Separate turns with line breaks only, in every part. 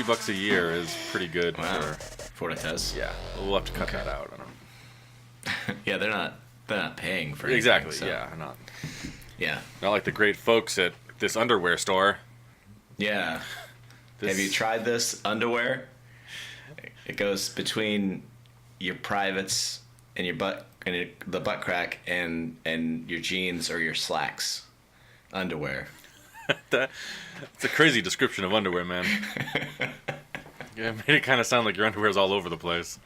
$60 a year is pretty good
for what it does.
Yeah, we'll have to cut that out. I don't.
Yeah, they're not paying for anything.
Exactly.
So.
Yeah,
Not
like the great folks at this underwear store.
Yeah. Have you tried this underwear? It goes between your privates and your butt and the butt crack and your jeans or your slacks. Underwear.
It's a crazy description of underwear, man. Yeah, it made it kind of sound like your underwear's all over the place.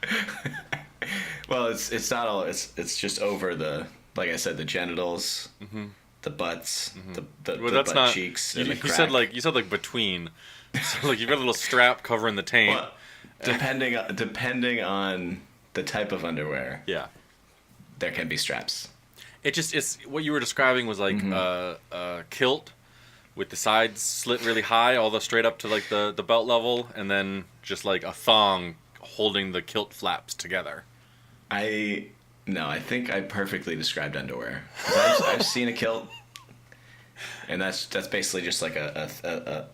Well, it's not all. It's just over the, like I said, the genitals, the butts, the butt cheeks, and the crack.
You said like between. So like you've got a little strap covering the taint.
Well, depending on the type of underwear.
Yeah.
There can be straps.
It's what you were describing was like a kilt with the sides slit really high, all the straight up to like the belt level, and then just like a thong holding the kilt flaps together.
I think I perfectly described underwear. I've seen a kilt, and that's basically just like a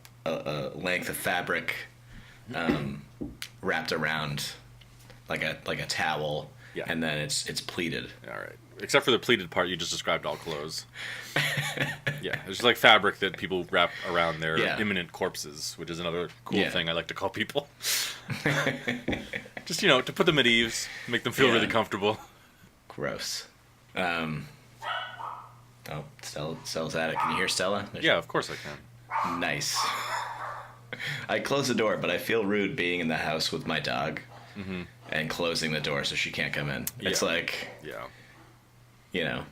length of fabric wrapped around like a towel, and then it's pleated.
All right. Except for the pleated part, you just described all clothes. Yeah, it's just like fabric that people wrap around their imminent corpses, which is another cool thing I like to call people. Just, to put them at ease, make them feel really comfortable.
Gross. Stella's at it. Can you hear Stella?
Yeah, of course I can.
Nice. I close the door, but I feel rude being in the house with my dog and closing the door so she can't come in.
Yeah.
It's like... Yeah.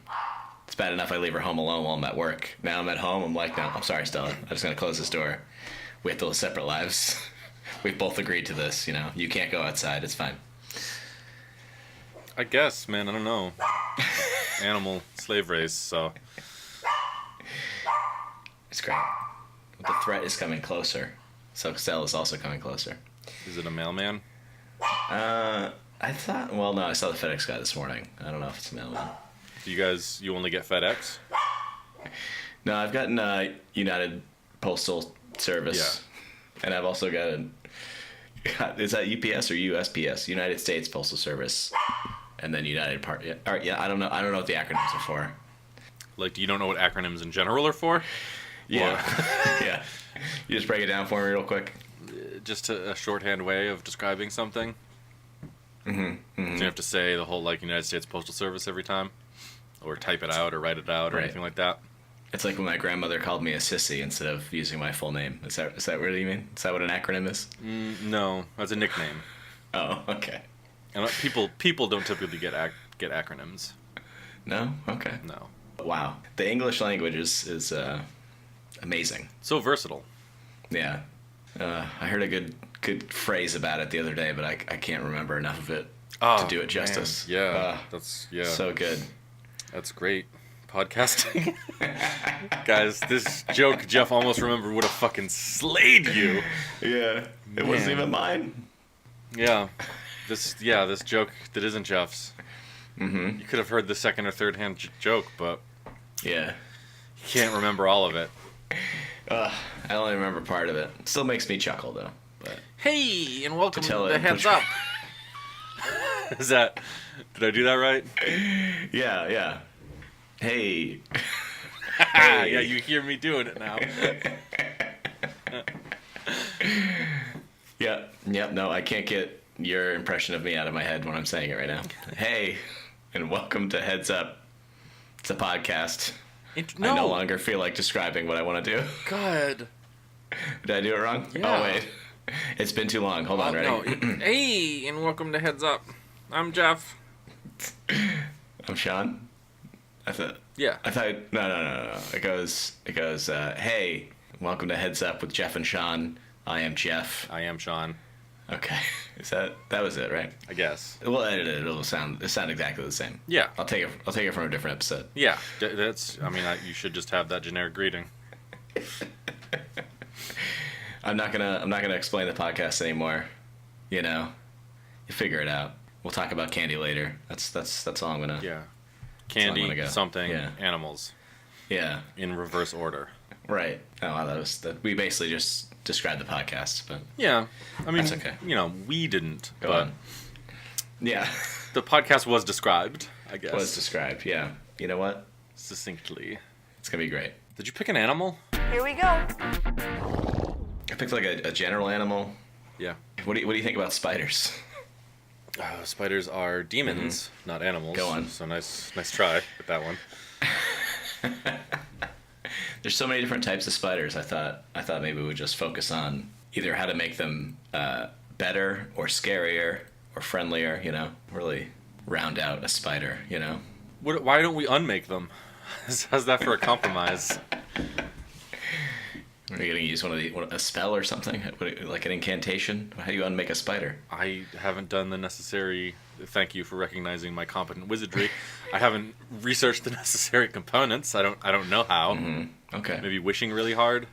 It's bad enough I leave her home alone while I'm at work. Now I'm at home, I'm like, no, I'm sorry, Stella. I'm just going to close this door. We have to live separate lives. We've both agreed to this, You can't go outside. It's fine.
I guess, man. I don't know. Animal slave race, so...
It's great. The threat is coming closer. So Stella's also coming closer.
Is it a mailman?
I thought... Well, no, I saw the FedEx guy this morning. I don't know if it's a mailman.
You only get FedEx?
No, I've gotten United Postal Service. Yeah. And I've also gotten... Is that UPS or USPS? United States Postal Service. And then United Part... Yeah, all right, yeah, I don't know what the acronyms are for.
Like, you don't know what acronyms in general are for?
Yeah. Yeah. You just break it down for me real quick?
Just a shorthand way of describing something? So you have to say the whole, United States Postal Service every time? Or type it out or write it out or anything like that?
It's like when my grandmother called me a sissy instead of using my full name. Is that what you mean? Is that what an acronym is?
No, that's a nickname.
Oh, okay.
And people don't typically get acronyms.
No? Okay.
No.
Wow. The English language is amazing.
So versatile.
Yeah. I heard a good phrase about it the other day, but I can't remember enough of it to do it justice.
Man. Yeah. That's
so good.
That's great. Podcasting. Guys, this joke Jeff almost remembered would have fucking slayed you.
Yeah. It wasn't even mine.
Yeah. This joke that isn't Jeff's. You could have heard the second or third hand joke, but
yeah,
you can't remember all of it.
I only remember part of it. Still makes me chuckle though. But
hey, and welcome to Heads Up. Did I do that right?
Yeah. Hey.
Hey. Yeah, you hear me doing it now.
Yep. No, I can't get your impression of me out of my head when I'm saying it right now. Hey, and welcome to Heads Up. It's a podcast. I no longer feel like describing what I want to do.
God.
Did I do it wrong?
Yeah.
Oh, wait. It's been too long. Hold on, ready?
No. Hey, and welcome to Heads Up. I'm Jeff.
I'm Sean.
Yeah.
No. It goes, hey, welcome to Heads Up with Jeff and Sean. I am Jeff.
I am Sean.
Okay. That was it, right?
I guess.
We'll edit it. It'll sound exactly the same.
Yeah.
I'll take it from a different episode.
Yeah. You should just have that generic greeting.
I'm not gonna explain the podcast anymore. You figure it out. We'll talk about candy later. That's all I'm gonna.
Yeah. Candy, something, animals.
Yeah.
In reverse order.
Right. Oh, wow, we basically just describe the podcast, but
Yeah, I mean,
that's okay.
We didn't,
Go
but
on. Yeah,
the podcast was described, I guess.
was described. Yeah, you know what?
Succinctly.
It's gonna be great.
Did you pick an animal?
Here we go.
I picked like a general animal.
Yeah.
What do you think about spiders?
Spiders are demons, not animals.
Go on.
So nice try with that one.
There's so many different types of spiders. I thought maybe we would just focus on either how to make them better or scarier or friendlier. Really round out a spider.
Why don't we unmake them? How's that for a compromise?
Are you gonna use a spell or something, like an incantation? How do you unmake a spider?
I haven't done the necessary. Thank you for recognizing my competent wizardry. I haven't researched the necessary components. I don't know how.
Mm-hmm. Okay.
Maybe wishing really hard.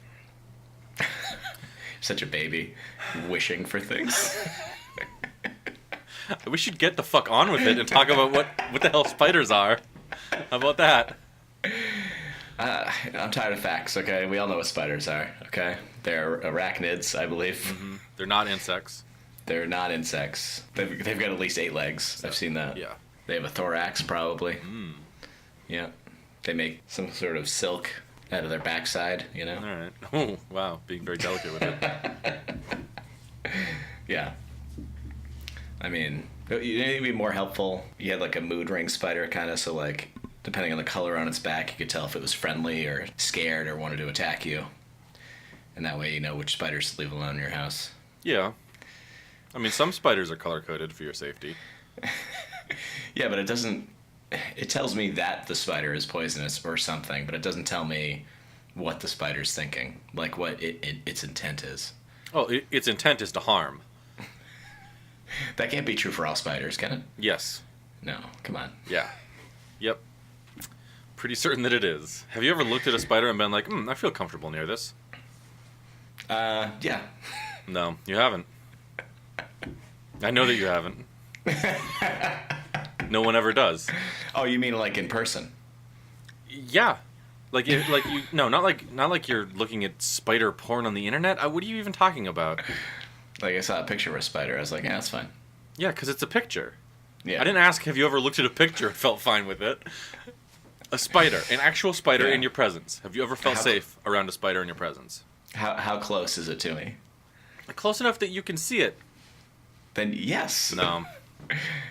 Such a baby, wishing for things.
I wish you'd get the fuck on with it and talk about what the hell spiders are. How about that?
I'm tired of facts. Okay, we all know what spiders are. Okay, they're arachnids, I believe.
Mm-hmm. They're not insects.
They're not insects. They've got at least 8 legs. I've seen that.
Yeah.
They have a thorax, probably.
Mm.
Yeah. They make some sort of silk out of their backside.
All right. Oh, wow. Being very delicate with it.
Yeah. I mean, it'd be more helpful. You had like a mood ring spider, kind of, so like, depending on the color on its back, you could tell if it was friendly or scared or wanted to attack you. And that way you know which spiders to leave alone in your house.
Yeah. I mean, some spiders are color-coded for your safety.
Yeah, but it doesn't... It tells me that the spider is poisonous or something, but it doesn't tell me what the spider's thinking. Like, what its intent is.
Oh, its intent is to harm.
That can't be true for all spiders, can it?
Yes.
No, come on.
Yeah. Yep. Pretty certain that it is. Have you ever looked at a spider and been like, I feel comfortable near this?
Yeah.
No, you haven't. I know that you haven't. No one ever does.
Oh, you mean like in person?
Yeah. No, not like you're looking at spider porn on the internet. What are you even talking about?
Like, I saw a picture of a spider. I was like, yeah, that's fine.
Yeah, because it's a picture.
Yeah.
I didn't ask, have you ever looked at a picture and felt fine with it? A spider, an actual spider in your presence. Have you ever felt safe around a spider in your presence?
How close is it to me?
Close enough that you can see it.
Then yes.
No.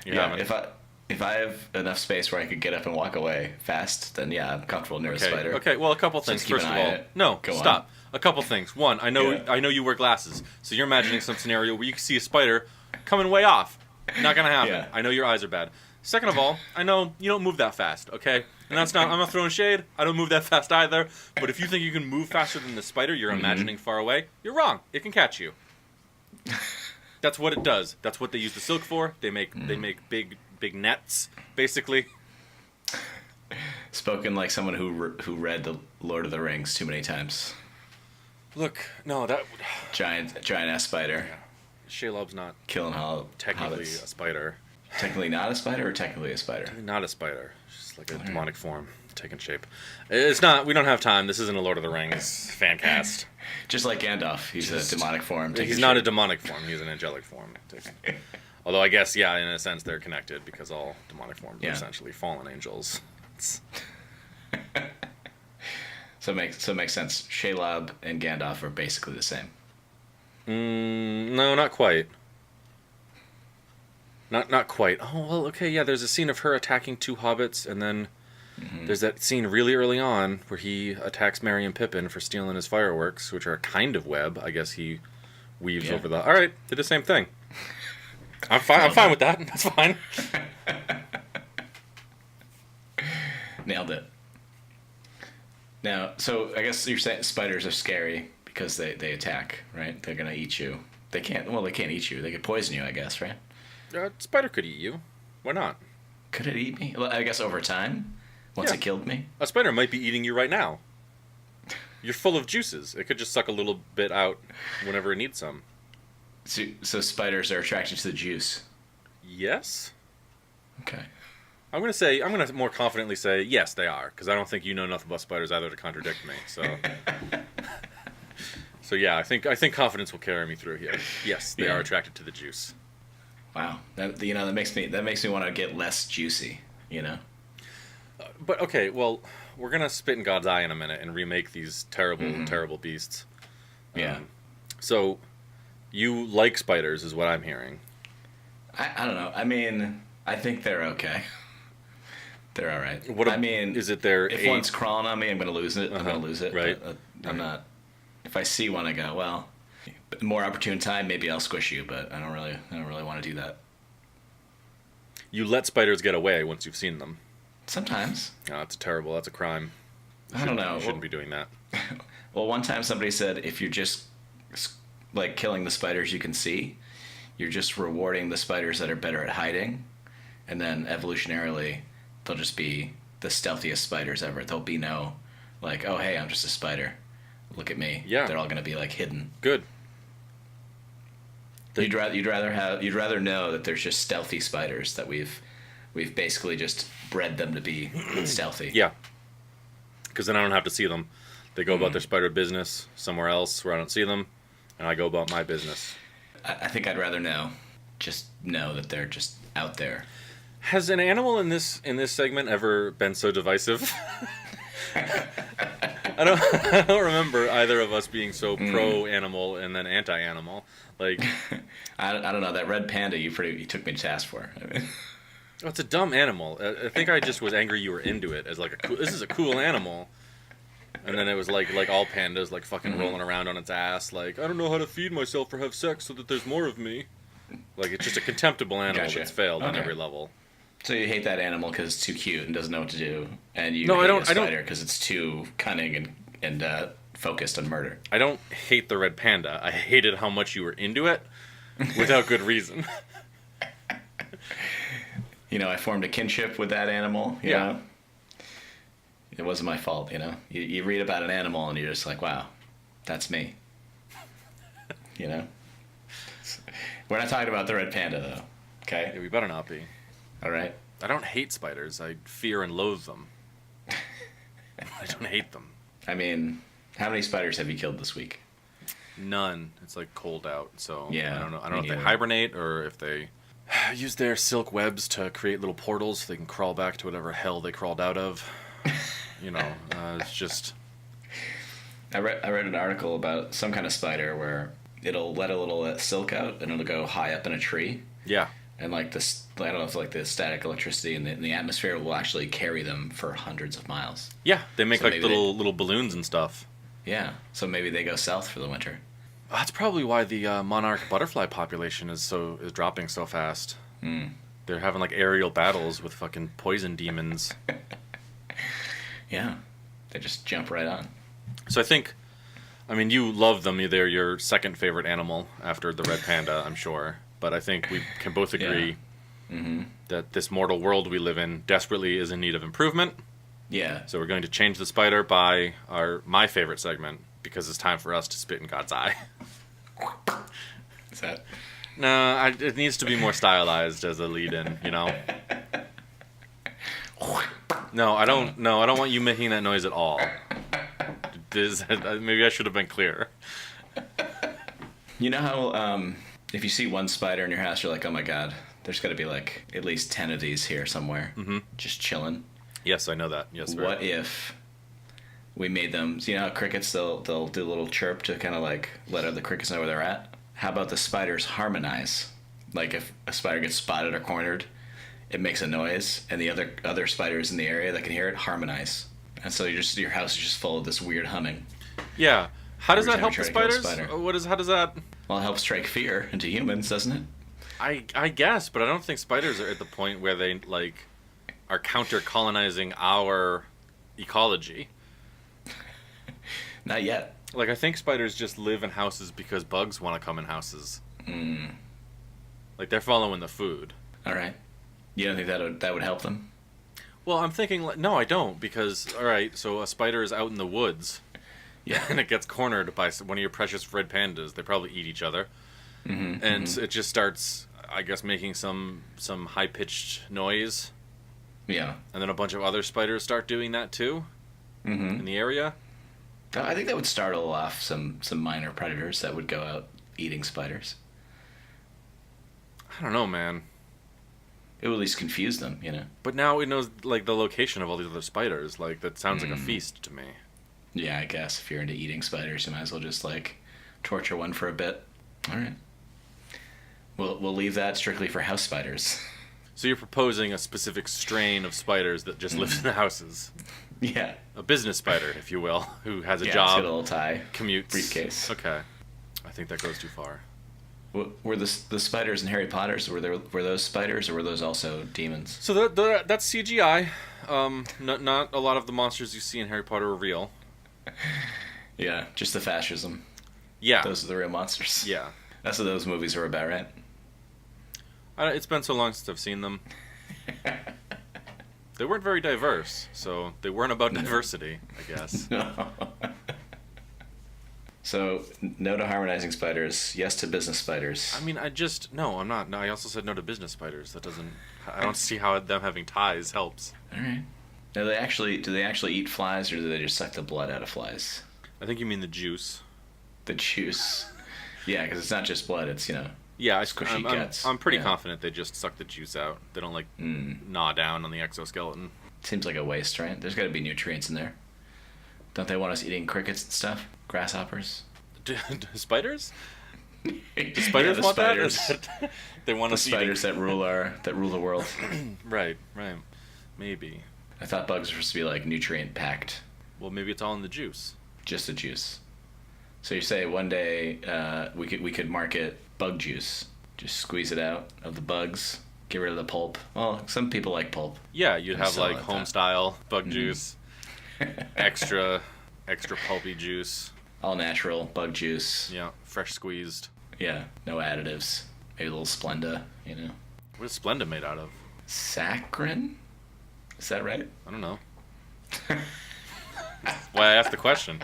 You
Yeah,
haven't.
if I have enough space where I could get up and walk away fast, then yeah, I'm comfortable near a spider.
Okay, well, a couple
So
things.
keep an
First of
eye on
all,
it.
no,
Go
stop. A couple things. One, I know you wear glasses, so you're imagining some scenario where you can see a spider coming way off. Not gonna happen.
Yeah.
I know your eyes are bad. Second of all, I know you don't move that fast, okay? And I'm not throwing shade. I don't move that fast either. But if you think you can move faster than the spider you're imagining far away, you're wrong. It can catch you. That's what it does. That's what they use the silk for. They make big nets, basically.
Spoken like someone who read the Lord of the Rings too many times.
Look, no, that
Giant ass spider.
Shelob's not
Killing
technically
hobbits.
a spider.
Technically not a spider, or technically a spider?
Not a spider. It's just like a demonic form taking shape. It's not. We don't have time. This isn't a Lord of the Rings fan cast.
Just like Gandalf, he's a demonic form.
He's not a demonic form. He's an angelic form. Although I guess, yeah, in a sense they're connected because all demonic forms are essentially fallen angels.
So it makes sense. Shelob and Gandalf are basically the same.
No, not quite. Not quite. Oh, well, okay, yeah, there's a scene of her attacking 2 hobbits, and then there's that scene really early on where he attacks Merry and Pippin for stealing his fireworks, which are a kind of web. I guess he weaves over the... All right, did the same thing. I'm fine with that. That's fine.
Nailed it. Now, so I guess you're saying spiders are scary because they attack, right? They're gonna eat you. They can't eat you. They could poison you, I guess, right?
Spider could eat you. Why not?
Could it eat me? Well, I guess over time, once it killed me.
A spider might be eating you right now. You're full of juices. It could just suck a little bit out whenever it needs some.
So spiders are attracted to the juice.
Yes.
Okay.
I'm gonna more confidently say yes, they are, because I don't think you know enough about spiders either to contradict me. So So yeah, I think confidence will carry me through here. Yes, they
Yeah.
are attracted to the juice.
Wow, that makes me want to get less juicy. You know.
But okay, well, we're gonna spit in God's eye in a minute and remake these terrible, terrible beasts.
Yeah.
So, you like spiders, is what I'm hearing.
I don't know. I mean, I think they're okay. They're all right.
I mean, is it their
if one's crawling on me, I'm gonna lose it. I'm gonna lose it.
Right.
But, I'm not. If I see one, I go, well, more opportune time, maybe I'll squish you. But I don't really want to do that.
You let spiders get away once you've seen them.
Sometimes.
Oh, that's terrible. That's a crime.
I don't know.
You shouldn't be doing that.
Well, one time somebody said if you're just like killing the spiders you can see, you're just rewarding the spiders that are better at hiding, and then evolutionarily, they'll just be the stealthiest spiders ever. There'll be no, like, oh hey, I'm just a spider. Look at me.
Yeah.
They're all gonna be like hidden.
Good.
You'd rather know that there's just stealthy spiders that we've basically just bred them to be stealthy.
Yeah. Because then I don't have to see them. They go about their spider business somewhere else where I don't see them, and I go about my business.
I think I'd rather know. Just know that they're just out there.
Has an animal in this segment ever been so divisive? I don't remember either of us being so pro animal and then anti animal. Like,
I don't know, that red panda you took me to task for. I mean,
oh, it's a dumb animal. I think I just was angry you were into it as like this is a cool animal, and then it was like all pandas like fucking rolling around on its ass like I don't know how to feed myself or have sex so that there's more of me. Like it's just a contemptible animal
Gotcha.
that's failed on
Okay.
every level.
so you hate that animal because it's too cute and doesn't know what to do, and you
No,
hate
I don't-
a spider because it's too cunning and focused on murder.
I don't hate the red panda. I hated how much you were into it without good reason.
You know, I formed a kinship with that animal. You know? It wasn't my fault, you know? You read about an animal and you're just like, wow, that's me. You know? We're not talking about the red panda, though. Okay?
Yeah, we better not be.
All right?
I don't hate spiders. I fear and loathe them. I don't hate them.
I mean, how many spiders have you killed this week?
None. It's like cold out, so
Yeah,
I don't know. I
me
don't know if they
neither.
hibernate or if they use their silk webs to create little portals so they can crawl back to whatever hell they crawled out of. You know, it's just.
I read an article about some kind of spider where it'll let a little silk out and it'll go high up in a tree.
Yeah.
And like this, I don't know if like the static electricity in the atmosphere will actually carry them for hundreds of miles.
Yeah, they make
So
like
maybe
little balloons and stuff.
Yeah, so maybe they go south for the winter.
That's probably why the monarch butterfly population is dropping so fast. They're having like aerial battles with fucking poison demons.
Yeah, they just jump right on.
So I mean, you love them. They're your second favorite animal after the red panda, I'm sure. But I think we can both agree that this mortal world we live in desperately is in need of improvement.
Yeah.
So we're going to change the spider by my favorite segment because it's time for us to spit in God's eye.
Is that?
No, it needs to be more stylized as a lead-in, you know. No, I don't want you making that noise at all. Maybe I should have been clearer.
You know how if you see one spider in your house, you're like, oh my god, there's got to be like at least 10 of these here somewhere, just chilling.
Yes, I know that. Yes, sir.
What if we made them? So you know how crickets they'll do a little chirp to kind of like let other crickets know where they're at. How about the spiders harmonize? Like if a spider gets spotted or cornered, it makes a noise, and the other spiders in the area that can hear it harmonize, and so your house is just full of this weird humming.
Yeah. How does
Every
that
time
help
you
the
try to kill a
spiders?
spider.
How does that?
Well, it helps strike fear into humans, doesn't it?
I guess, but I don't think spiders are at the point where they like are counter colonizing our ecology.
Not yet.
Like I think spiders just live in houses because bugs want to come in houses. Like they're following the food.
All right. You don't think that would help them?
Well, I'm thinking no, I don't because all right, so a spider is out in the woods.
Yeah.
And it gets cornered by one of your precious red pandas. They probably eat each other. And it just starts, I guess, making some high-pitched noise.
Yeah.
And then a bunch of other spiders start doing that too in the area.
I think that would startle off some minor predators that would go out eating spiders.
I don't know, man.
It would at least confuse them, you know.
But now it knows like the location of all these other spiders. Like that sounds like a feast to me.
Yeah, I guess if you're into eating spiders, you might as well just like torture one for a bit. All right. We'll leave that strictly for house spiders.
So you're proposing a specific strain of spiders that just lives in the houses.
Yeah.
A business spider, if you will, who has a
It's
job,
got a little tie,
commutes.
briefcase.
Okay. I think that goes too far.
Were the spiders in Harry Potter's, were those spiders or were those also demons?
So that's CGI. Not a lot of the monsters you see in Harry Potter are real.
Yeah, just the fascism.
Yeah.
Those are the real monsters.
Yeah.
That's what those movies were about, right?
It's been so long since I've seen them. They weren't very diverse, so they weren't about diversity, I guess.
No. So, no to harmonizing spiders, yes to business spiders.
I mean, no, I'm not. No, I also said no to business spiders. I don't see how them having ties helps.
All right. Now, do they actually eat flies, or do they just suck the blood out of flies?
I think you mean the juice.
The juice. Yeah, because it's not just blood, it's,
Yeah,
squishy guts.
I'm pretty confident they just suck the juice out. They don't, gnaw down on the exoskeleton.
Seems like a waste, right? There's got to be nutrients in there. Don't they want us eating crickets and stuff? Grasshoppers?
Do spiders? Do spiders want
spiders.
that? They want us
spiders
eating.
that rule the world.
Right. Maybe.
I thought bugs were supposed to be like nutrient packed.
Well, maybe it's all in the juice.
Just the juice. So you say one day we could market bug juice. Just squeeze it out of the bugs. Get rid of the pulp. Well, some people like pulp.
Yeah, you'd have like home style bug juice, extra pulpy juice,
all natural bug juice.
Yeah, fresh squeezed.
Yeah, no additives. Maybe a little Splenda,
What is Splenda made out of?
Saccharin? Is that right?
I don't know. Why I asked the question.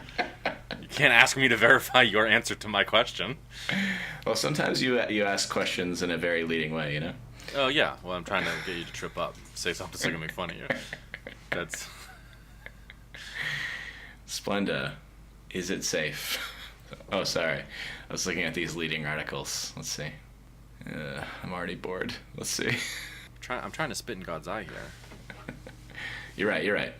You can't ask me to verify your answer to my question.
Well, sometimes you ask questions in a very leading way,
Oh, yeah. Well, I'm trying to get you to trip up. Say something that's going to make fun of you. That's...
Splenda. Is it safe? Oh, sorry. I was looking at these leading articles. Let's see. I'm already bored. Let's see.
I'm trying to spit in God's eye here.
You're right.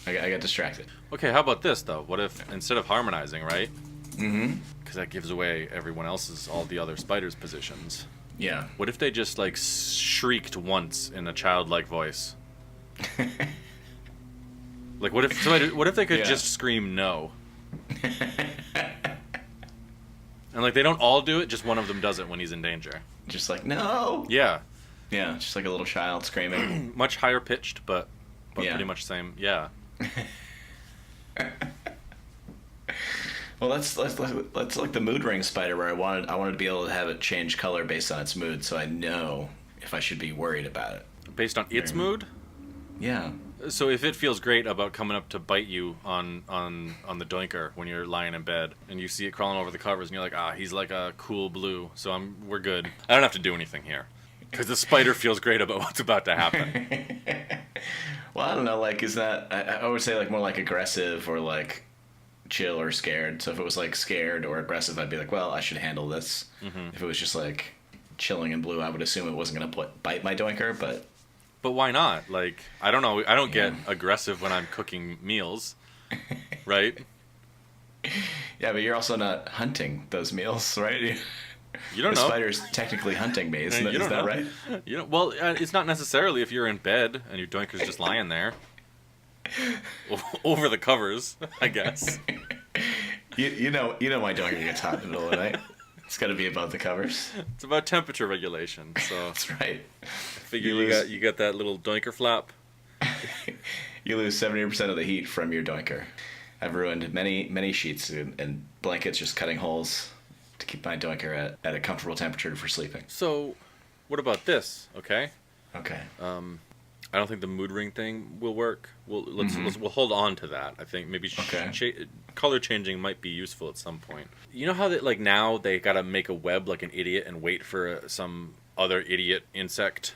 I got distracted.
Okay, how about this, though? What if, instead of harmonizing, right?
Mm-hmm.
Because that gives away everyone else's, all the other spiders' positions.
Yeah.
What if they just, shrieked once in a childlike voice? What if they could just scream no? And, they don't all do it, just one of them does it when he's in danger.
Just no!
Yeah.
Yeah, just like a little child screaming.
Much higher pitched, but
Yeah.
pretty much same. Yeah.
Well, that's like the mood ring spider, where I wanted to be able to have it change color based on its mood, so I know if I should be worried about it.
Based on its mood?
Yeah.
So if it feels great about coming up to bite you on the doinker when you're lying in bed, and you see it crawling over the covers, and you're like, he's like a cool blue, so we're good. I don't have to do anything here, because the spider feels great about what's about to happen.
Well, I don't know. Is that I would say more like aggressive or chill or scared. So if it was scared or aggressive, I'd be like, well, I should handle this. Mm-hmm. If it was just chilling and blue, I would assume it wasn't gonna bite my doinker, but.
But why not? I don't know. I don't get aggressive when I'm cooking meals, right?
Yeah, but you're also not hunting those meals, right?
You don't
the
know.
The spider's technically hunting me. Is that right?
Well, it's not necessarily if you're in bed and your doinker's just lying there over the covers, I guess.
You know my doinker gets hot in the middle of the night. It's got to be above the covers.
It's about temperature regulation. So
that's right.
I figure you got that little doinker flap.
You lose 70% of the heat from your doinker. I've ruined many sheets and blankets just cutting holes to keep my doinker at a comfortable temperature for sleeping.
So, what about this? Okay.
Okay.
I don't think the mood ring thing will work. We'll hold on to that. I think maybe color changing might be useful at some point. You know how that now they gotta make a web like an idiot and wait for some other idiot insect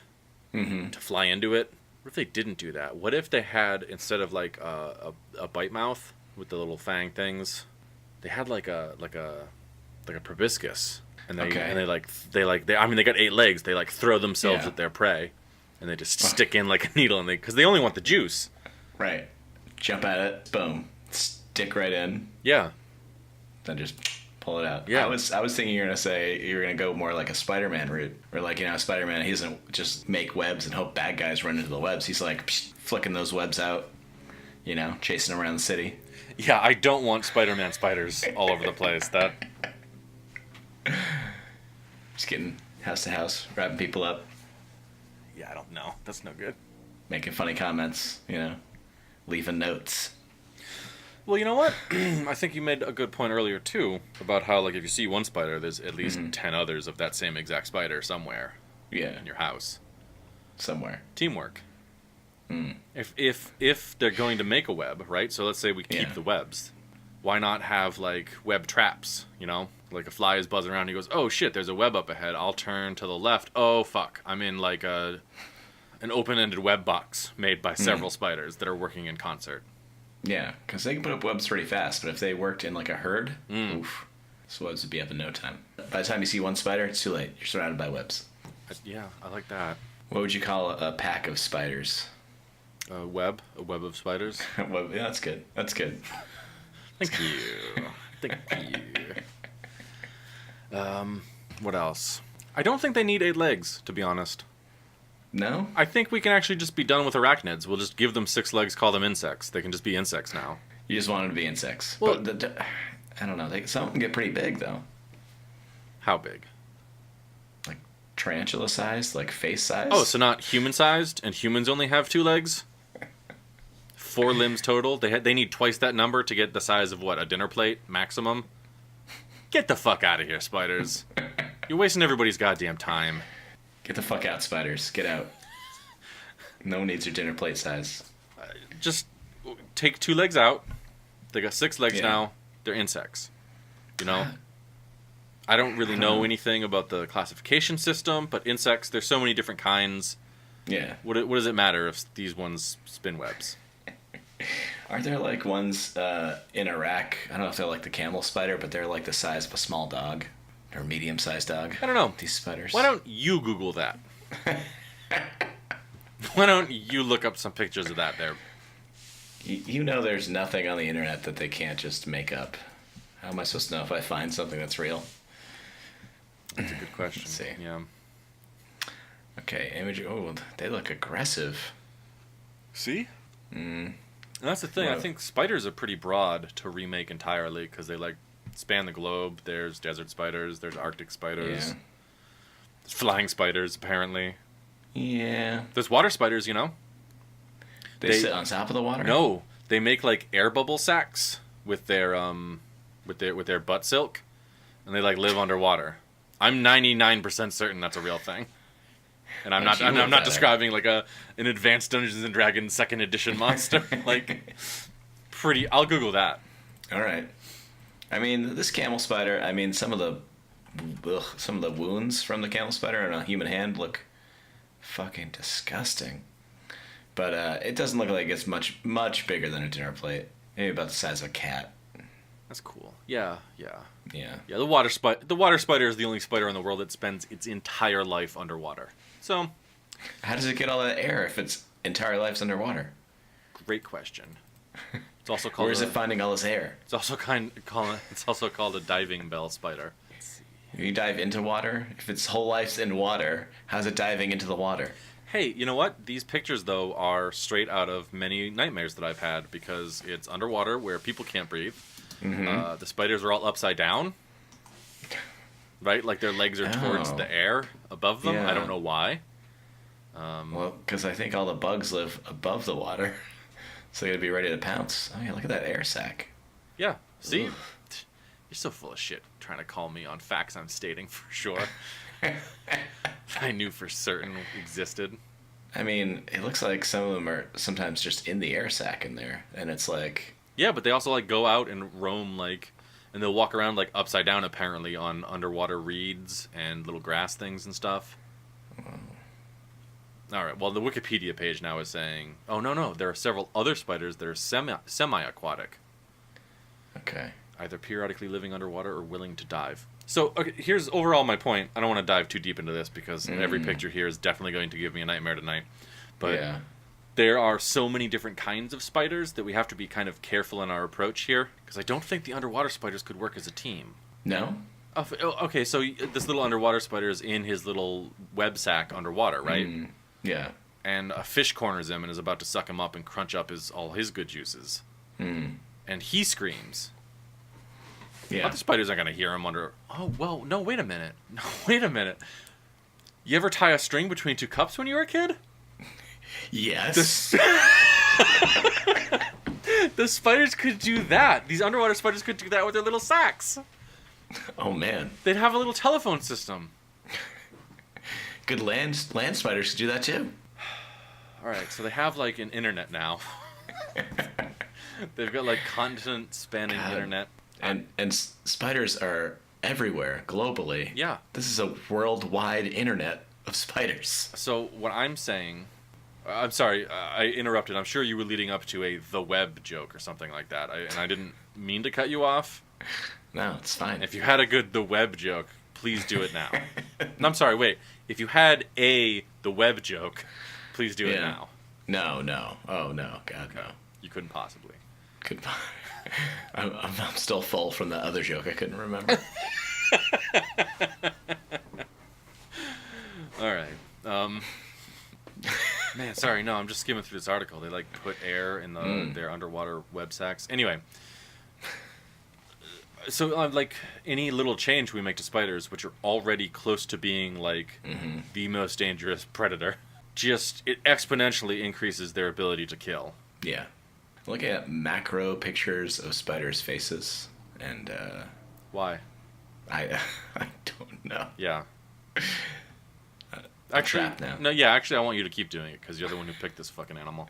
to fly into it? What if they didn't do that? What if they had, instead of a bite mouth, with the little fang things. They had like a proboscis, and they got 8 legs. They like throw themselves at their prey, and they just stick in like a needle, and because they only want the juice.
Right. Jump at it. Boom. Stick right in.
Yeah.
Then just pull it out.
Yeah.
I was thinking you're gonna go more like a Spider-Man route, where like Spider-Man, he doesn't just make webs and hope bad guys run into the webs. He's like flicking those webs out, chasing them around the city.
Yeah, I don't want Spider-Man spiders all over the place. That.
Just getting house to house, wrapping people up.
Yeah, I don't know. That's no good.
Making funny comments, leaving notes.
Well, you know what? I think you made a good point earlier, too, about how, like, if you see one spider, there's at least 10 others of that same exact spider somewhere.
Yeah.
In your house.
Somewhere.
Teamwork. If they're going to make a web, right? So let's say we keep the webs. Why not have, like, web traps, Like a fly is buzzing around, he goes, oh, shit, there's a web up ahead. I'll turn to the left. Oh, fuck. I'm in, like, an open-ended web box made by several spiders that are working in concert.
Yeah, because they can put up webs pretty fast, but if they worked in like a herd, oof, those webs would be up in no time. By the time you see one spider, it's too late. You're surrounded by webs.
Yeah, I like that.
What would you call a pack of spiders?
A web of spiders.
Web, yeah, that's good. That's good.
Thank you. Thank you. What else? I don't think they need 8 legs, to be honest.
No?
I think we can actually just be done with arachnids. We'll just give them 6 legs, call them insects. They can just be insects now.
You just want them to be insects.
Well,
but I don't know. Some of them get pretty big, though.
How big?
Like tarantula sized, like face size.
Oh, so not human sized, and humans only have 2 legs? 4 limbs total? They need twice that number to get the size of, what, a dinner plate maximum? Get the fuck out of here, spiders. You're wasting everybody's goddamn time.
Get the fuck out, spiders. Get out. No one needs your dinner plate size.
Just take 2 legs out. They got 6 legs now. They're insects. I don't really know anything about the classification system, but insects, there's so many different kinds.
Yeah.
What does it matter if these ones spin webs?
Aren't there like ones in Iraq? I don't know if they're like the camel spider, but they're like the size of a small dog. Or a medium-sized dog.
I don't know.
These spiders.
Why don't you Google that? Why don't you look up some pictures of that there?
There's nothing on the internet that they can't just make up. How am I supposed to know if I find something that's real?
That's a good question.
Let's see.
Yeah.
Okay, image. Oh, they look aggressive.
See? And that's the thing. I think spiders are pretty broad to remake entirely because they span the globe. There's desert spiders. There's Arctic spiders.
Yeah.
There's flying spiders, apparently.
Yeah.
There's water spiders,
They sit on top of the water?
No. They make, air bubble sacs with their butt silk, and they, live underwater. I'm 99% certain that's a real thing. And I'm not describing, an advanced Dungeons & Dragons 2nd edition monster. I'll Google that.
All right. I mean, this camel spider, some of the wounds from the camel spider on a human hand look fucking disgusting. But it doesn't look like it's much bigger than a dinner plate. Maybe about the size of a cat.
That's cool. Yeah.
Yeah.
The water spider is the only spider in the world that spends its entire life underwater. So,
how does it get all that air if its entire life's underwater?
Great question. It's also called.
Where is it finding all this air?
It's also called a diving bell spider.
If you dive into water, if its whole life's in water, how's it diving into the water?
Hey, you know what? These pictures, though, are straight out of many nightmares that I've had because it's underwater where people can't breathe. Mm-hmm. The spiders are all upside down, right? Like their legs are towards the air above them.
Yeah.
I don't know why.
Well, because I think all the bugs live above the water, so they gotta be ready to pounce. Oh yeah, look at that air sac.
Yeah. See?
Oof.
You're so full of shit trying to call me on facts I'm stating for sure. I knew for certain existed.
I mean, it looks like some of them are sometimes just in the air sac in there, and it's like...
Yeah, but they also go out and roam and they'll walk around upside down apparently on underwater reeds and little grass things and stuff. All right. Well, the Wikipedia page now is saying, oh no, there are several other spiders that are semi-aquatic.
Okay.
Either periodically living underwater or willing to dive. So, okay, here's overall my point. I don't want to dive too deep into this because every picture here is definitely going to give me a nightmare tonight. But there are so many different kinds of spiders that we have to be kind of careful in our approach here. Because I don't think the underwater spiders could work as a team.
No?
Okay, so this little underwater spider is in his little web sack underwater, right?
Yeah.
And a fish corners him and is about to suck him up and crunch up all his good juices. And he screams.
Yeah.
Other spiders aren't going to hear him under... Oh, well, no, wait a minute. No, wait a minute. You ever tie a string between two cups when you were a kid?
Yes.
The spiders could do that. These underwater spiders could do that with their little sacks.
Oh, man.
They'd have a little telephone system.
Good land spiders could do that, too.
All right, so they have, like, an internet now. They've got, like, continent-spanning internet.
And spiders are everywhere, globally.
Yeah.
This is a worldwide internet of spiders.
So what I'm saying... I'm sorry, I interrupted. I'm sure you were leading up to the web joke or something like that. And I didn't mean to cut you off.
No, it's fine.
If you had a good the web joke, please do it now. I'm sorry, wait. If you had the web joke, please do it now.
No. Oh, no. God, no.
You couldn't possibly.
Goodbye. I'm still full from the other joke I couldn't remember.
All right. Man, sorry. No, I'm just skimming through this article. They, like, put air in their underwater web sacks. Anyway. So, like, any little change we make to spiders, which are already close to being, like, the most dangerous predator, it exponentially increases their ability to kill.
Yeah. Looking at macro pictures of spiders' faces, and
why?
I don't know.
Yeah.
I'm trapped now.
No, yeah. Actually, I want you to keep doing it because you're the one who picked this fucking animal.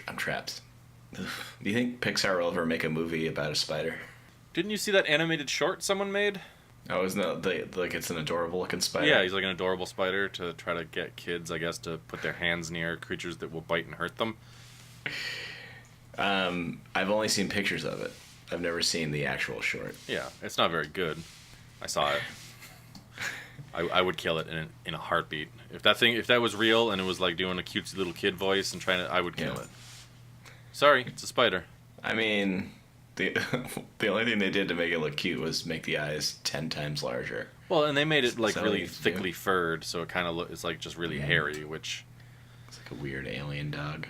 I'm trapped. Do you think Pixar will ever make a movie about a spider?
Didn't you see that animated short someone made?
Oh, isn't that like it's an adorable looking spider?
Yeah, he's like an adorable spider to try to get kids, I guess, to put their hands near creatures that will bite and hurt them.
I've only seen pictures of it. I've never seen the actual short.
Yeah, it's not very good. I saw it. I would kill it in a heartbeat. If that was real and it was like doing a cutesy little kid voice and I would kill it. Sorry, it's a spider.
I mean, the only thing they did to make it look cute was make the eyes 10 times larger.
Well, and they made it like really thickly furred, so it kind of it's like just really hairy, which
it's like a weird alien dog.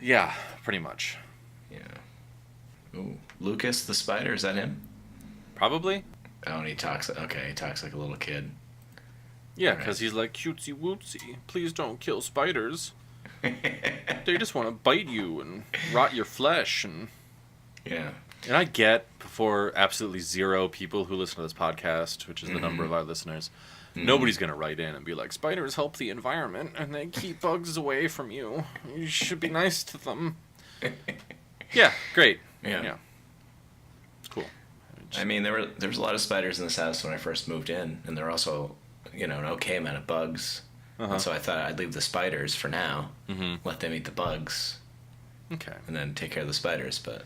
Yeah, pretty much.
Yeah. Ooh, Lucas the spider, is that him?
Probably.
Oh, and he talks like a little kid.
Yeah, because he's like, cutesy wootsy, please don't kill spiders. They just want to bite you and rot your flesh. And I get, for absolutely zero people who listen to this podcast, which is the number of our listeners, nobody's going to write in and be like, spiders help the environment and they keep bugs away from you. You should be nice to them. Yeah, great. Yeah. It's cool.
I mean, there was a lot of spiders in this house when I first moved in, and there were also, an okay amount of bugs. And so I thought I'd leave the spiders for now, let them eat the bugs, and then take care of the spiders. But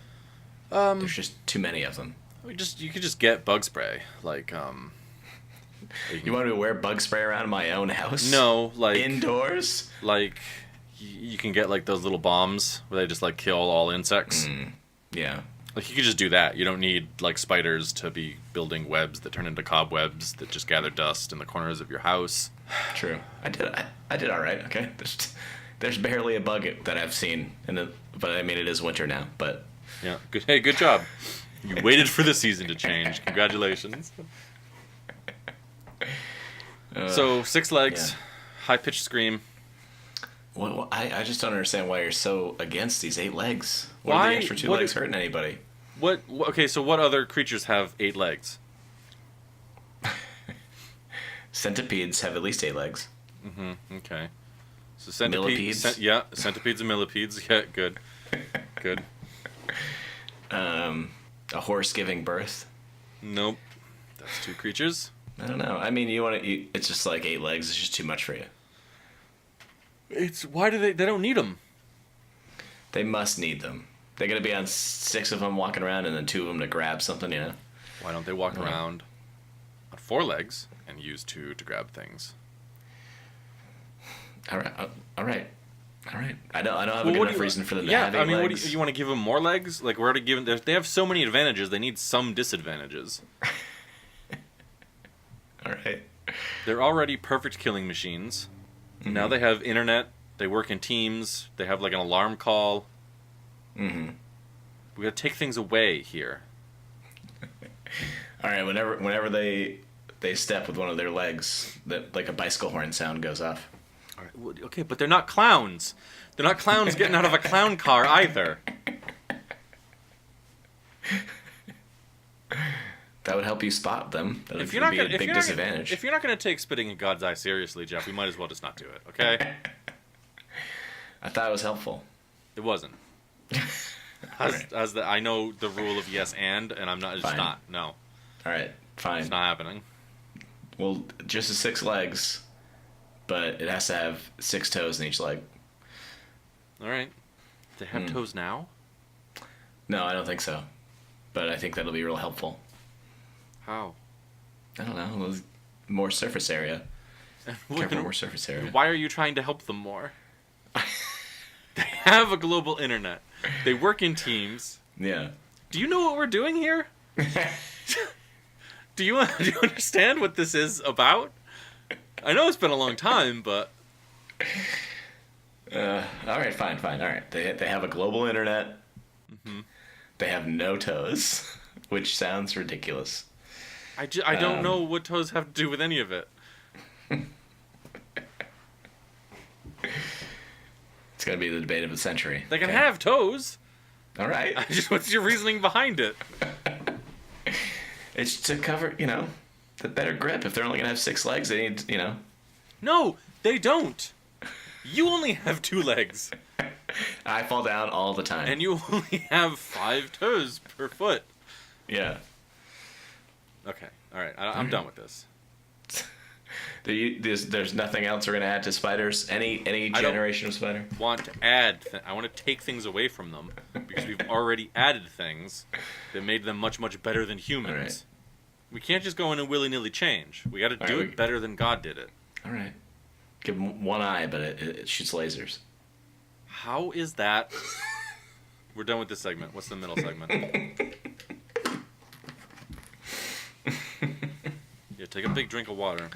there's just too many of them.
You could just get bug spray, like
You want me to wear bug spray around my own house?
No, like
indoors.
Like you can get like those little bombs where they just like kill all insects.
Yeah.
Like you could just do that. You don't need like spiders to be building webs that turn into cobwebs that just gather dust in the corners of your house.
True. I did all right. Okay. There's barely a bug that I've seen, but I mean it is winter now. But
yeah. Good. Hey, good job. You waited for the season to change. Congratulations. So 6 legs, high pitched scream.
Well, I just don't understand why you're so against these 8 legs. What are the extra 2 legs hurting anybody?
Okay, so what other creatures have 8 legs?
Centipedes have at least 8 legs.
Okay. So centipedes. Centipedes and millipedes. Yeah, good. Good.
A horse giving birth.
Nope. That's 2 creatures.
I don't know. I mean, it's just like 8 legs. It's just too much for you.
Why do they don't need them?
They must need them. They're gonna be on 6 of them walking around, and then 2 of them to grab something. You know.
Why don't they walk around on 4 legs and use 2 to grab things?
All right. I don't have a good enough reason for them to have 8 legs.
What do you want to give them more legs? Like, we're already given. They have so many advantages. They need some disadvantages.
All right.
They're already perfect killing machines. Mm-hmm. Now they have internet. They work in teams. They have like an alarm call.
Mm-hmm.
We gotta take things away here.
All right. Whenever they step with one of their legs, that like a bicycle horn sound goes off.
All right, well, okay, but they're not clowns. They're not clowns getting out of a clown car either.
That would help you spot them. That would be a big disadvantage.
If you're not going to take spitting in God's eye seriously, Jeff, we might as well just not do it, okay?
I thought it was helpful.
It wasn't. I know the rule of yes and I'm not. It's
fine.
not. No.
All right, fine.
It's not happening.
Well, just the 6 legs, but it has to have 6 toes in each leg.
All right. They have toes now?
No, I don't think so. But I think that'll be real helpful.
How?
I don't know. More surface area. More surface area.
Why are you trying to help them more? They have a global internet. They work in teams.
Yeah.
Do you know what we're doing here? Do you understand what this is about? I know it's been a long time, but...
all right, fine. All right. They have a global internet.
Mm-hmm.
They have no toes, which sounds ridiculous.
I don't know what toes have to do with any of it.
It's going to be the debate of the century.
They can have toes.
All right.
What's your reasoning behind it?
It's to cover, the better grip. If they're only going to have 6 legs, they need,
No, they don't. You only have 2 legs.
I fall down all the time.
And you only have 5 toes per foot.
Yeah.
Okay. All right. I'm done with this.
There's nothing else we're gonna add to spiders. Any generation of spider.
Want to add? I want to take things away from them because we've already added things that made them much better than humans.
Right.
We can't just go in and willy-nilly change. We got to do it better than God did it.
All right. Give them 1 eye, but it shoots lasers.
How is that? We're done with this segment. What's the middle segment? Yeah, take a big drink of water.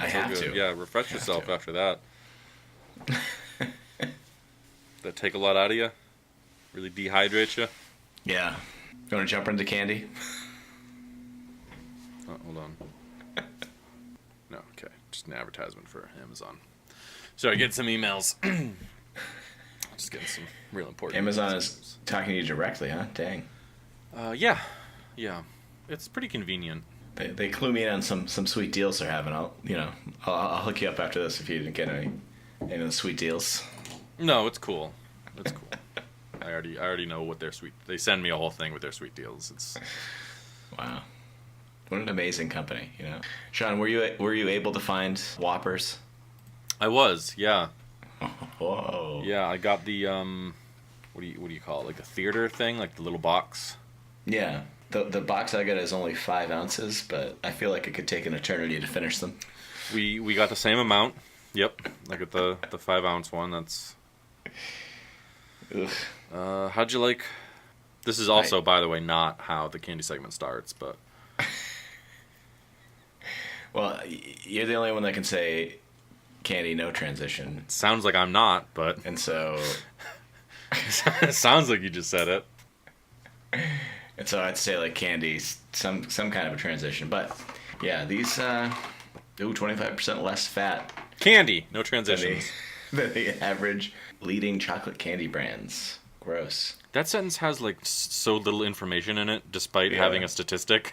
I have to.
Yeah, refresh yourself after that. That take a lot out of you? Really dehydrate you?
Yeah. You want to jump into candy?
Oh, hold on. No, okay. Just an advertisement for Amazon. So I get some emails. Just getting some real important
Amazon is talking to you directly, huh? Dang.
Yeah. It's pretty convenient.
They clue me in on some sweet deals they're having. I'll hook you up after this if you didn't get any of the sweet deals.
No, it's cool. It's cool. I already know what their sweet. They send me a whole thing with their sweet deals. It's
wow. What an amazing company, Sean, were you able to find Whoppers?
I was, yeah.
Whoa.
Yeah, I got the what do you call it? Like the theater thing, like the little box.
Yeah. The box I got is only 5 ounces, but I feel like it could take an eternity to finish them.
We got the same amount. Yep. I got the 5 ounce one. That's.
Ugh.
How'd you like? This is also, by the way, not how the candy segment starts, but.
Well, you're the only one that can say candy no transition.
Sounds like I'm not, but.
And so.
It sounds like you just said it.
And so I'd say like candy, some kind of a transition. But yeah, these 25% less fat.
Candy, no transitions.
Than the average leading chocolate candy brands. Gross.
That sentence has like so little information in it, despite having a statistic,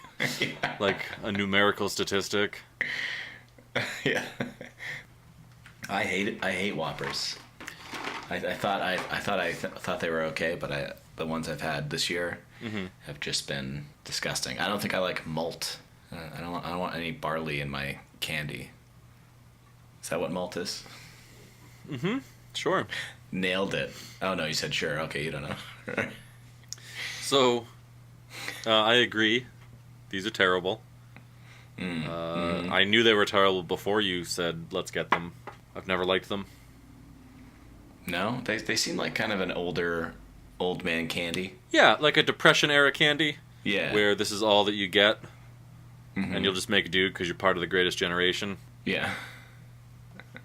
like a numerical statistic.
Yeah. I hate it. I hate Whoppers. I thought they were okay, but the ones I've had this year have just been disgusting. I don't think I like malt. I don't want any barley in my candy. Is that what malt is?
Mm-hmm. Sure.
Nailed it. Oh no, you said sure. Okay, you don't know.
So, I agree. These are terrible. I knew they were terrible before you said, let's get them. I've never liked them.
No? They seem like kind of an old man candy.
Yeah, like a Depression-era candy.
Yeah.
Where this is all that you get. And you'll just make do because you're part of the greatest generation.
Yeah.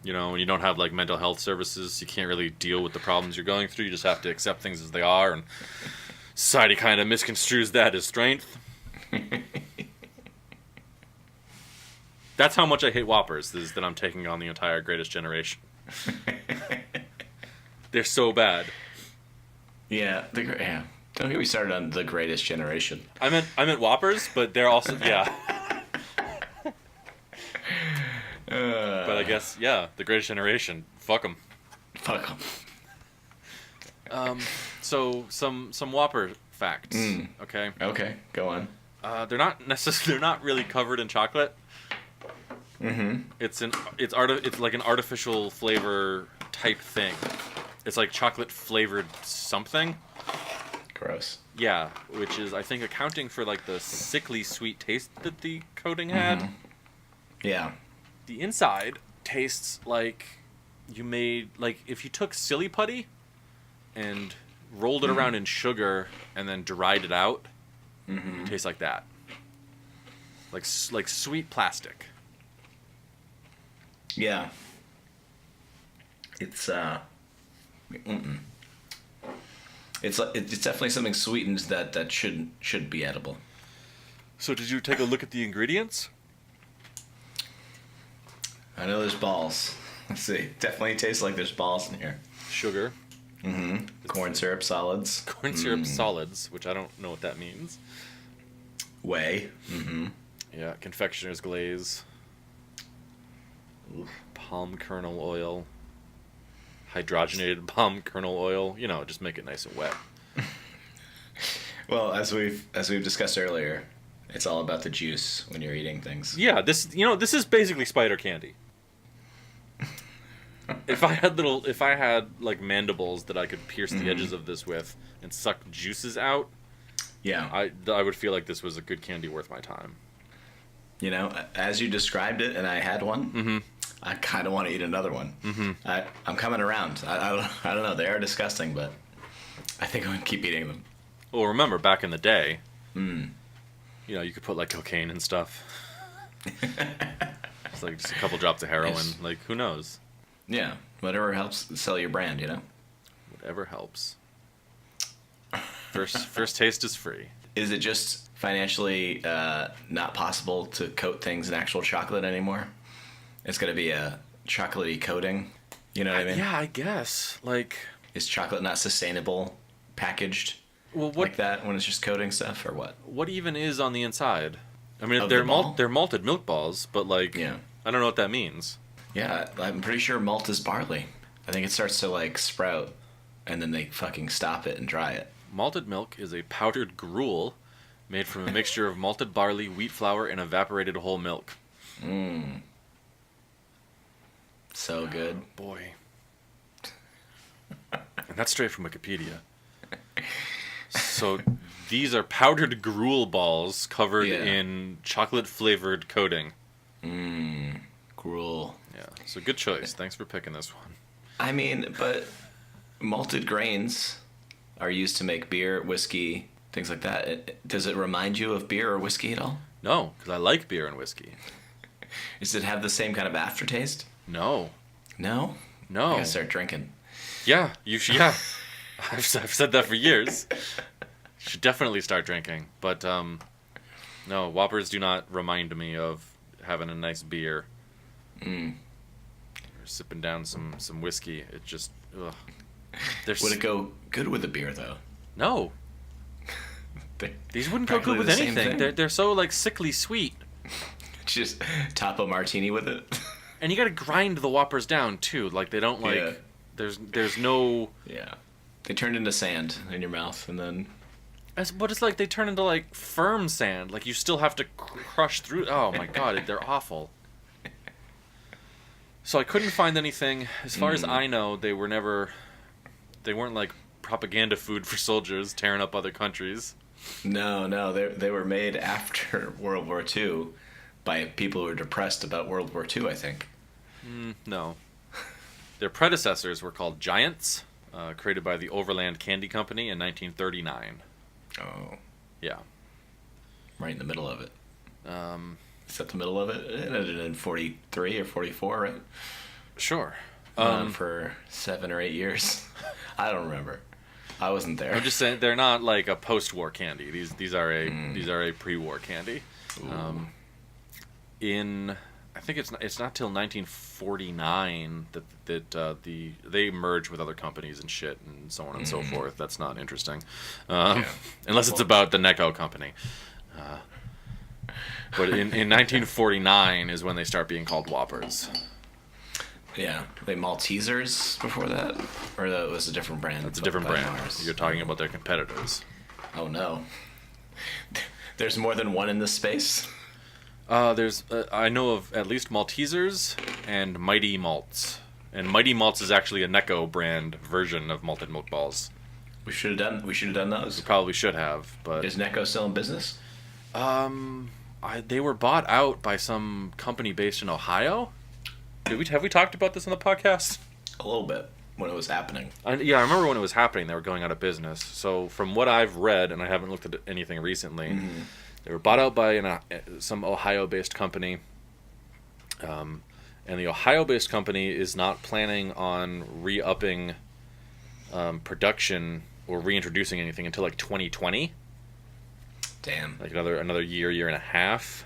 You know, when you don't have, like, mental health services, you can't really deal with the problems you're going through. You just have to accept things as they are, and society kind of misconstrues that as strength. That's how much I hate Whoppers, is that I'm taking on the entire greatest generation. They're so bad.
Yeah, yeah. Don't get me started on the greatest generation.
I meant Whoppers, but they're also, yeah. But I guess, yeah, the greatest generation. Fuck them.
Fuck them.
So some Whopper facts. Okay.
Okay, go on.
They're not really covered in chocolate. It's like an artificial flavor type thing. It's like chocolate flavored something.
Gross.
Yeah, which is I think accounting for like the sickly sweet taste that the coating had.
Yeah.
The inside tastes like you made, like if you took silly putty and rolled it around in sugar and then dried it out. It tastes like that. Like sweet plastic.
Yeah. It's it's definitely something sweetened that should be edible.
So did you take a look at the ingredients?
I know there's balls. Let's see. Definitely tastes like there's balls in here.
Sugar.
Corn syrup solids.
Corn syrup solids, which I don't know what that means.
Whey.
Yeah, confectioner's glaze. Palm kernel oil. Hydrogenated palm kernel oil. You know, just make it nice and wet.
Well, as we've discussed earlier, it's all about the juice when you're eating things.
Yeah, this is basically spider candy. If I had like mandibles that I could pierce the edges of this with and suck juices out,
yeah,
I would feel like this was a good candy worth my time.
You know, as you described it, and I had one. I kind of want to eat another one. I'm coming around. I don't know. They are disgusting, but I think I'm gonna keep eating them.
Well, remember back in the day, you know, you could put like cocaine and stuff. It's like just a couple drops of heroin.
Yes.
Like, who knows?
Yeah, whatever helps sell your brand, you know.
Whatever helps. First taste is free.
Is it just financially not possible to coat things in actual chocolate anymore? It's going to be a chocolatey coating. You know what I mean?
Yeah, I guess. Like,
is chocolate not sustainable packaged like that when it's just coating stuff, or what?
What even is on the inside? I mean,
Of
they're
the ball?
they're malted milk balls, but like,
Yeah.
I don't know what that means.
Yeah, I'm pretty sure malt is barley. I think it starts to like sprout, and then they fucking stop it and dry it.
Malted milk is a powdered gruel made from a mixture of malted barley, wheat flour, and evaporated whole milk.
So good.
Boy. And that's straight from Wikipedia. So these are powdered gruel balls covered in chocolate-flavored coating.
Gruel.
Yeah, so good choice. Thanks for picking this one.
I mean, but malted grains are used to make beer, whiskey, things like that. Does it remind you of beer or whiskey at all?
No, because I like beer and whiskey.
Does it have the same kind of aftertaste?
No.
No?
No.
I gotta start drinking.
Yeah, you should. Yeah, I've said that for years. You should definitely start drinking. But no, Whoppers do not remind me of having a nice beer. Or sipping down some whiskey. It just, ugh.
Would it go good with a beer though?
No. These wouldn't go good with anything. They're so like sickly sweet.
Just top a martini with it.
And you gotta grind the Whoppers down too. Like they don't like.
Yeah.
There's no.
Yeah. They turned into sand in your mouth, and then.
But it's like they turn into like firm sand. Like you still have to crush through. Oh my god, they're awful. So I couldn't find anything. As far as I know, they weren't like propaganda food for soldiers tearing up other countries.
No, they were made after World War II by people who were depressed about World War II, I think.
No. Their predecessors were called Giants, created by the Overland Candy Company in 1939.
Oh.
Yeah.
Right in the middle of it.
Um,
Is that the middle of it? It ended in 43 or 44, right?
Sure.
For 7 or 8 years. I don't remember. I wasn't there.
I'm just saying they're not like a post-war candy. These are a pre-war candy. I think it's not till 1949 that they merge with other companies and shit and so on and so forth. That's not interesting, unless it's about the Necco company. But in 1949 is when they start being called Whoppers.
Yeah, they Maltesers before that, or that was a different brand.
That's a different brand. You're talking about their competitors.
Oh no. There's more than one in this space.
There's I know of at least Maltesers and Mighty Malts, and Mighty Malts is actually a Necco brand version of malted milk balls.
We should have done those.
We probably should have, but
is Necco still in business?
They were bought out by some company based in Ohio. Have we talked about this on the podcast?
A little bit when it was happening.
Yeah, I remember when it was happening. They were going out of business. So from what I've read, and I haven't looked at anything recently, they were bought out by some Ohio-based company. And the Ohio-based company is not planning on re-upping production or reintroducing anything until like 2020.
Damn.
Like another year and a half.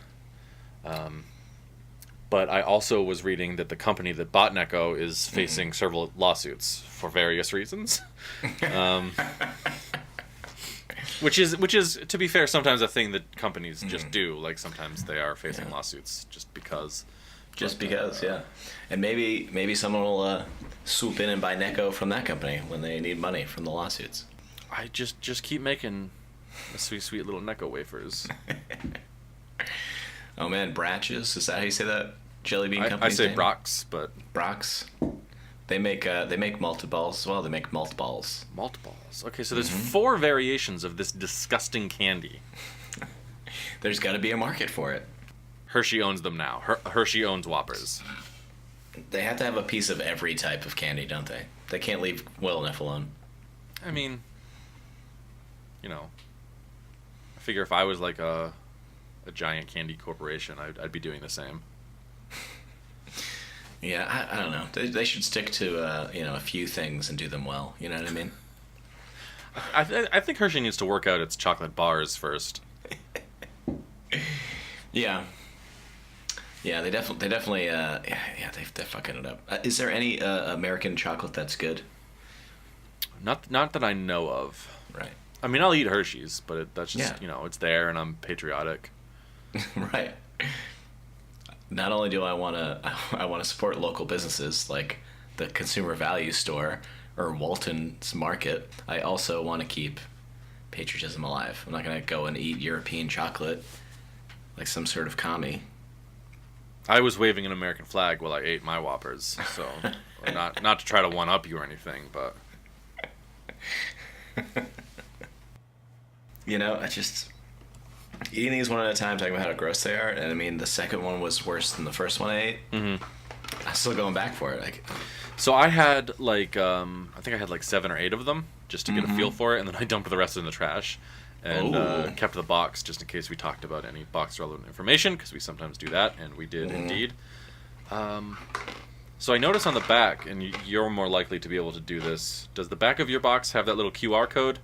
But I also was reading that the company that bought Necco is facing several lawsuits for various reasons. Which is, to be fair, sometimes a thing that companies just do. Like sometimes they are facing lawsuits just because.
Yeah. And maybe someone will swoop in and buy Necco from that company when they need money from the lawsuits.
I just keep making the sweet little Necco wafers.
Oh man, Bratches, is that how you say that? Jelly bean company?
I say Brock's, but
Brock's. They make malted balls as well. They make malt balls.
Malt balls. Okay, so there's 4 variations of this disgusting candy.
There's got to be a market for it.
Hershey owns them now. Hershey owns Whoppers.
They have to have a piece of every type of candy, don't they? They can't leave well enough alone.
I mean, I figure if I was like a giant candy corporation, I'd be doing the same.
Yeah, I don't know. They should stick to a few things and do them well. You know what I mean?
I think Hershey needs to work out its chocolate bars first.
Yeah. Yeah, they definitely. They're fucking it up. Is there any American chocolate that's good?
Not that I know of.
Right.
I mean, I'll eat Hershey's, but that's just it's there, and I'm patriotic.
Right. Not only do I want to support local businesses like the Consumer Value Store or Walton's Market, I also want to keep patriotism alive. I'm not going to go and eat European chocolate like some sort of commie.
I was waving an American flag while I ate my Whoppers, so not to try to one up you or anything, but
I just eating these one at a time, talking about how gross they are, and I mean the second one was worse than the first one I ate. I'm still going back for it.
So I had I think I had like 7 or 8 of them just to get a feel for it, and then I dumped the rest in the trash and kept the box just in case we talked about any box relevant information, because we sometimes do that, and we did indeed. So I noticed on the back, and you're more likely to be able to do this, does the back of your box have that little QR code?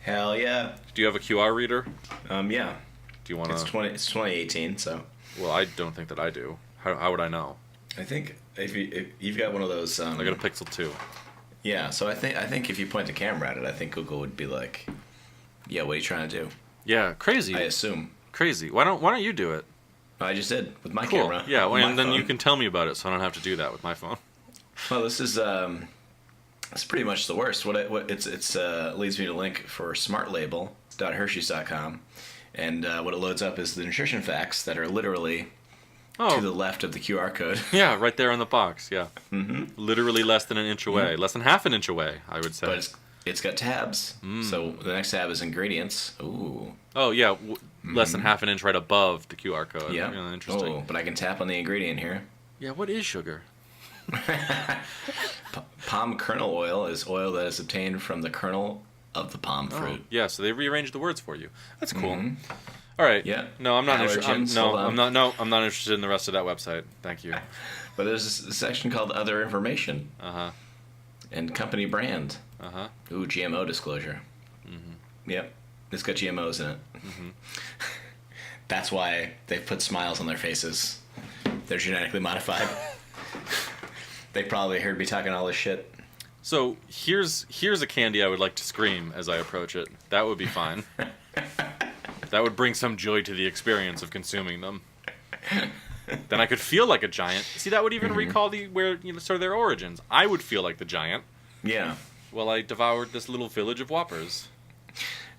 Hell yeah.
Do you have a QR reader?
Yeah.
Do you want to?
It's 2018, so.
Well, I don't think that I do. How would I know?
I think if you've got one of those.
I got a Pixel 2.
Yeah, so I think if you point the camera at it, I think Google would be like, "Yeah, what are you trying to do?"
Yeah, crazy.
I assume.
Crazy. Why don't you do it?
I just did with my
cool.
camera.
Yeah, and then you can tell me about it, so I don't have to do that with my phone.
Well, this is it's pretty much the worst. It's leads me to link for smartlabel.hersheys.com, and what it loads up is the nutrition facts that are literally to the left of the QR code.
Yeah, right there on the box. Yeah, literally less than an inch away, less than half an inch away, I would say.
It's got tabs. So the next tab is ingredients. Ooh.
Oh, yeah. Less than half an inch right above the QR code.
Yeah.
Interesting.
Oh, but I can tap on the ingredient here.
Yeah, what is sugar?
Palm kernel oil is oil that is obtained from the kernel of the palm fruit.
Yeah, so they rearranged the words for you. That's cool. All right.
Yeah.
No, I'm not
Allergens,
no,
hold on.
I'm not. No, I'm not interested in the rest of that website. Thank you.
But there's a section called Other Information.
Uh-huh.
And company brand.
Uh-huh.
Ooh, GMO disclosure. Yep. It's got GMOs in it. That's why they put smiles on their faces. They're genetically modified. They probably heard me talking all this shit.
So here's a candy I would like to scream as I approach it. That would be fine. That would bring some joy to the experience of consuming them. Then I could feel like a giant. See, that would even recall sort of their origins. I would feel like the giant.
Yeah.
While I devoured this little village of Whoppers.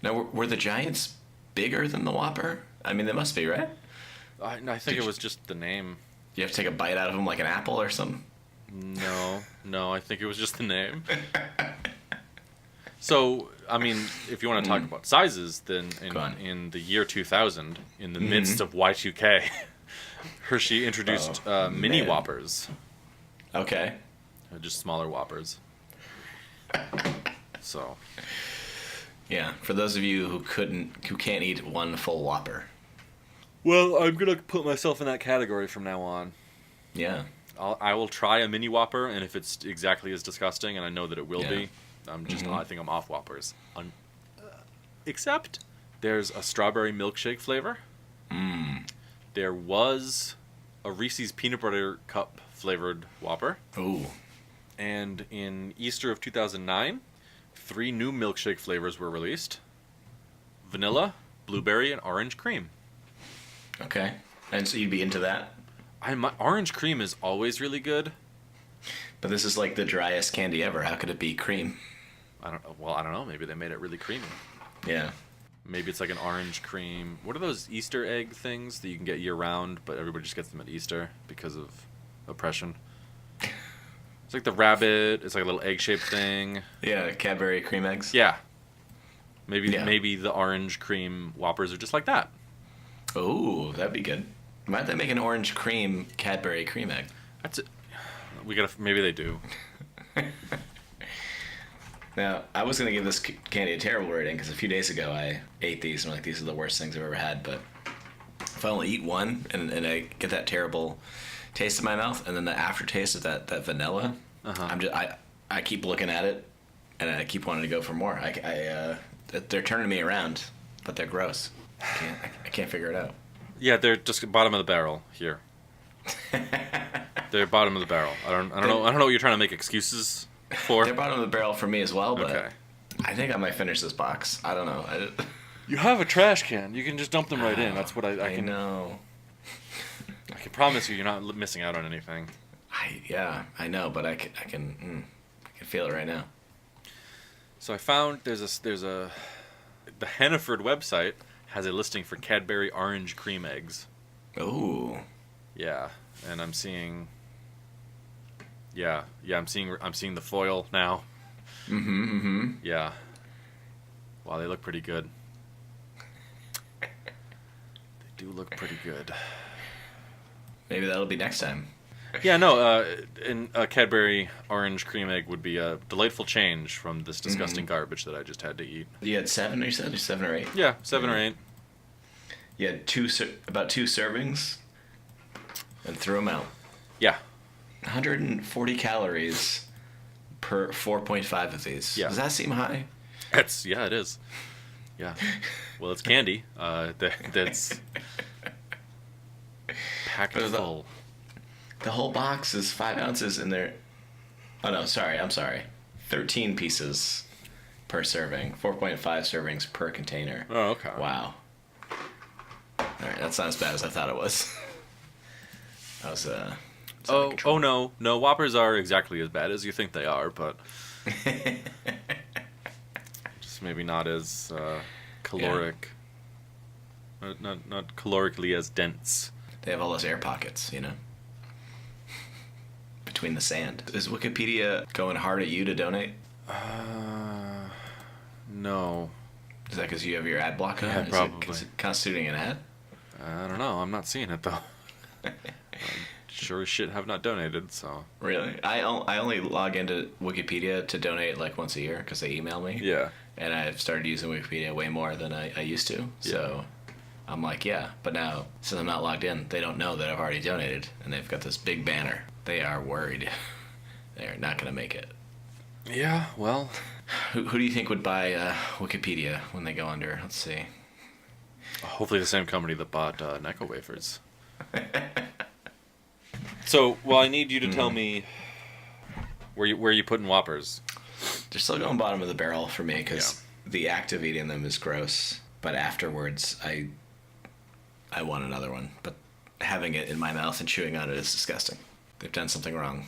Now, were the giants bigger than the Whopper? I mean, they must be, right?
I think it was just the name.
You have to take a bite out of them like an apple or something?
No, I think it was just the name. So, I mean, if you want to talk about sizes, then in the year 2000, in the midst of Y2K, Hershey introduced mini Whoppers.
Okay.
Just smaller Whoppers. So.
Yeah, for those of you who can't eat one full Whopper.
Well, I'm gonna put myself in that category from now on.
Yeah.
I will try a mini Whopper, and if it's exactly as disgusting, and I know that it will be, I think I'm off Whoppers. Except there's a strawberry milkshake flavor. There was a Reese's peanut butter cup flavored Whopper.
Ooh.
And in Easter of 2009, 3 new milkshake flavors were released: vanilla, blueberry, and orange cream.
Okay. And so you'd be into that?
Orange cream is always really good.
But this is like the driest candy ever. How could it be cream?
I don't know. Maybe they made it really creamy.
Yeah.
Maybe it's like an orange cream. What are those Easter egg things that you can get year round, but everybody just gets them at Easter because of oppression? It's like the rabbit. It's like a little egg-shaped thing.
Yeah, Cadbury cream eggs.
Yeah. Maybe the orange cream Whoppers are just like that.
Ooh, that'd be good. Might they make an orange cream Cadbury cream egg?
That's it. Maybe they do.
Now, I was going to give this candy a terrible rating because a few days ago I ate these and I'm like, these are the worst things I've ever had. But if I only eat one and I get that terrible taste in my mouth and then the aftertaste of that vanilla, I keep looking at it and I keep wanting to go for more. They're turning me around, but they're gross. I can't figure it out.
Yeah, they're just bottom of the barrel here. They're bottom of the barrel. I don't know what you're trying to make excuses for.
They're bottom of the barrel for me as well, but
okay.
I think I might finish this box. I don't know.
You have a trash can. You can just dump them right in. That's what I can.
Know.
I can promise you're not missing out on anything.
I know, but I can feel it right now.
So I found there's the Hannaford website has a listing for Cadbury orange cream eggs.
Ooh.
Yeah, and I'm seeing. Yeah, I'm seeing the foil now. Yeah. Wow, they look pretty good. They do look pretty good.
Maybe that'll be next time.
Yeah, no, a Cadbury orange cream egg would be a delightful change from this disgusting garbage that I just had to eat.
You had 7, you said? 7 or 8?
Yeah, 7 or 8.
You had about 2 servings and threw them out.
Yeah.
140 calories per 4.5 of these.
Yeah.
Does that seem high?
It is. Yeah. Well, it's candy. That's packed full.
The whole box is 5 ounces in there. Oh, no, sorry. I'm sorry. 13 pieces per serving. 4.5 servings per container.
Oh, okay.
Wow. All right, that's not as bad as I thought it was. That was,
no. Whoppers are exactly as bad as you think they are, but just maybe not as caloric. Yeah. Not calorically as dense.
They have all those air pockets, you know? Between the sand. Is Wikipedia going hard at you to donate?
No.
Is that because you have your ad block on?
Yeah, probably.
Is it constituting an ad?
I don't know. I'm not seeing it, though. Sure as shit have not donated, so...
Really? I only log into Wikipedia to donate like once a year because they email me.
Yeah.
And I've started using Wikipedia way more than I used to. So I'm like, yeah. But now, since I'm not logged in, they don't know that I've already donated. And they've got this big banner. They are worried. They're not going to make it.
Yeah, well...
Who do you think would buy Wikipedia when they go under? Let's see.
Hopefully the same company that bought Necco wafers. So, well, I need you to tell me where you putting Whoppers.
They're still going bottom of the barrel for me because the act of eating them is gross. But afterwards, I want another one. But having it in my mouth and chewing on it is disgusting. They've done something wrong,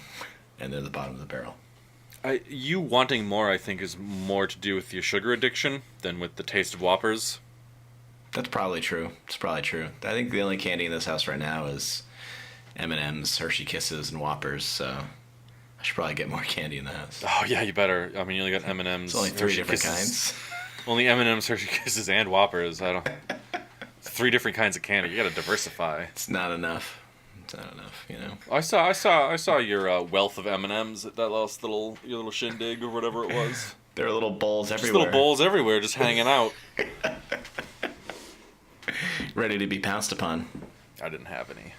and they're the bottom of the barrel.
You wanting more, I think, is more to do with your sugar addiction than with the taste of Whoppers.
That's probably true. It's probably true. I think the only candy in this house right now is M&M's, Hershey Kisses, and Whoppers, so I should probably get more candy in the house.
Oh, yeah, you better. I mean, you only got M&M's.
It's only three
Hershey
different
Kisses.
kinds.
Only M&M's, Hershey Kisses, and Whoppers. Three different kinds of candy. You gotta diversify.
It's not enough. It's not enough, you know.
I saw your wealth of M&M's at that last your little shindig or whatever it was.
There are little bowls everywhere.
Just little bowls everywhere, just hanging out.
Ready to be pounced upon.
I didn't have any.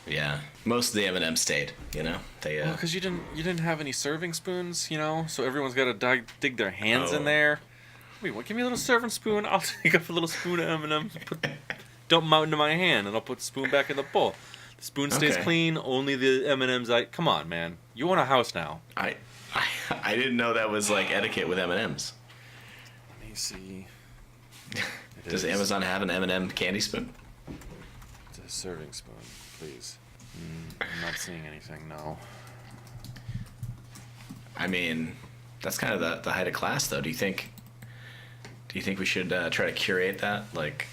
Yeah, most of the M&Ms stayed. You know, they.
Well, because you didn't have any serving spoons, you know, so everyone's got to dig their hands in there. Wait, what? Give me a little serving spoon. I'll take up a little spoon of M&Ms, dump them out into my hand, and I'll put the spoon back in the bowl. The spoon stays clean. Only the M&Ms. Come on, man. You own a house now.
I didn't know that was like etiquette with M&Ms.
Let me see.
Does Amazon have an M&M candy spoon?
It's a serving spoon, please. I'm not seeing anything, no.
I mean, that's kind of the height of class, though. Do you think we should try to curate that, like?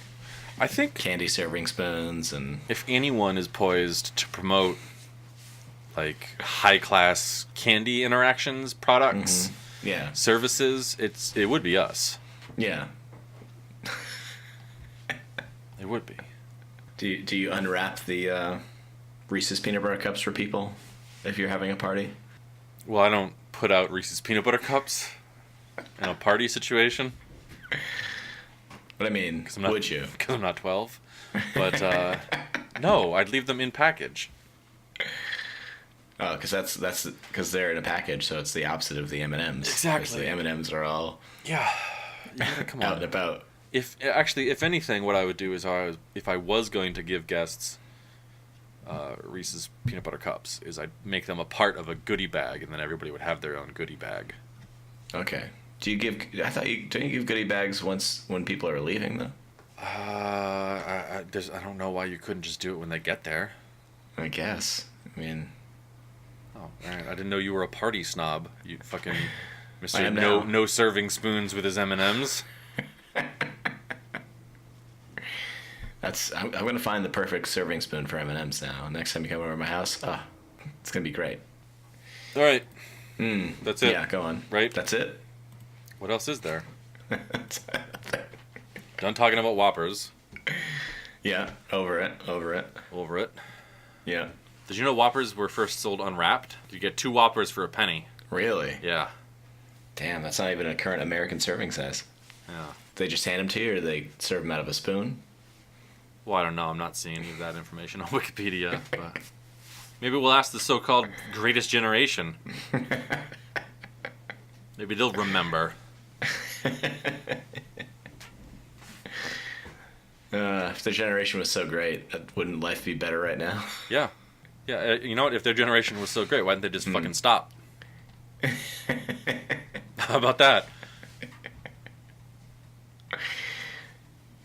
I think
candy serving spoons and.
If anyone is poised to promote, like, high class candy interactions, products, services, it would be us.
Yeah.
It would be.
Do you unwrap the Reese's peanut butter cups for people if you're having a party?
Well, I don't put out Reese's peanut butter cups in a party situation.
But I mean, would you?
Because I'm not 12. But no, I'd leave them in package.
Oh, because that's because they're in a package, so it's the opposite of the M&Ms.
Exactly.
The M&Ms are all
you gotta come
out
on.
and about.
If anything, what I would do is if I was going to give guests Reese's peanut butter cups, is I'd make them a part of a goodie bag, and then everybody would have their own goodie bag.
Okay. Don't you give goodie bags once when people are leaving though?
I don't know why you couldn't just do it when they get there.
I guess. I mean.
Oh, all right. I didn't know you were a party snob. You fucking Mr. No serving spoons with his M&Ms.
I'm gonna find the perfect serving spoon for M&Ms now. Next time you come over to my house, it's gonna be great.
All right. That's it.
Yeah, go on.
Right?
That's it.
What else is there? Done talking about Whoppers.
Yeah, over it. Yeah.
Did you know Whoppers were first sold unwrapped? You get 2 Whoppers for a penny.
Really?
Yeah.
Damn, that's not even a current American serving size.
Yeah.
They just hand them to you, or they serve them out of a spoon?
Well, I don't know. I'm not seeing any of that information on Wikipedia, but maybe we'll ask the so-called greatest generation. Maybe they'll remember.
If their generation was so great, wouldn't life be better right now?
Yeah. Yeah, you know what? If their generation was so great, why didn't they just fucking stop? How about that?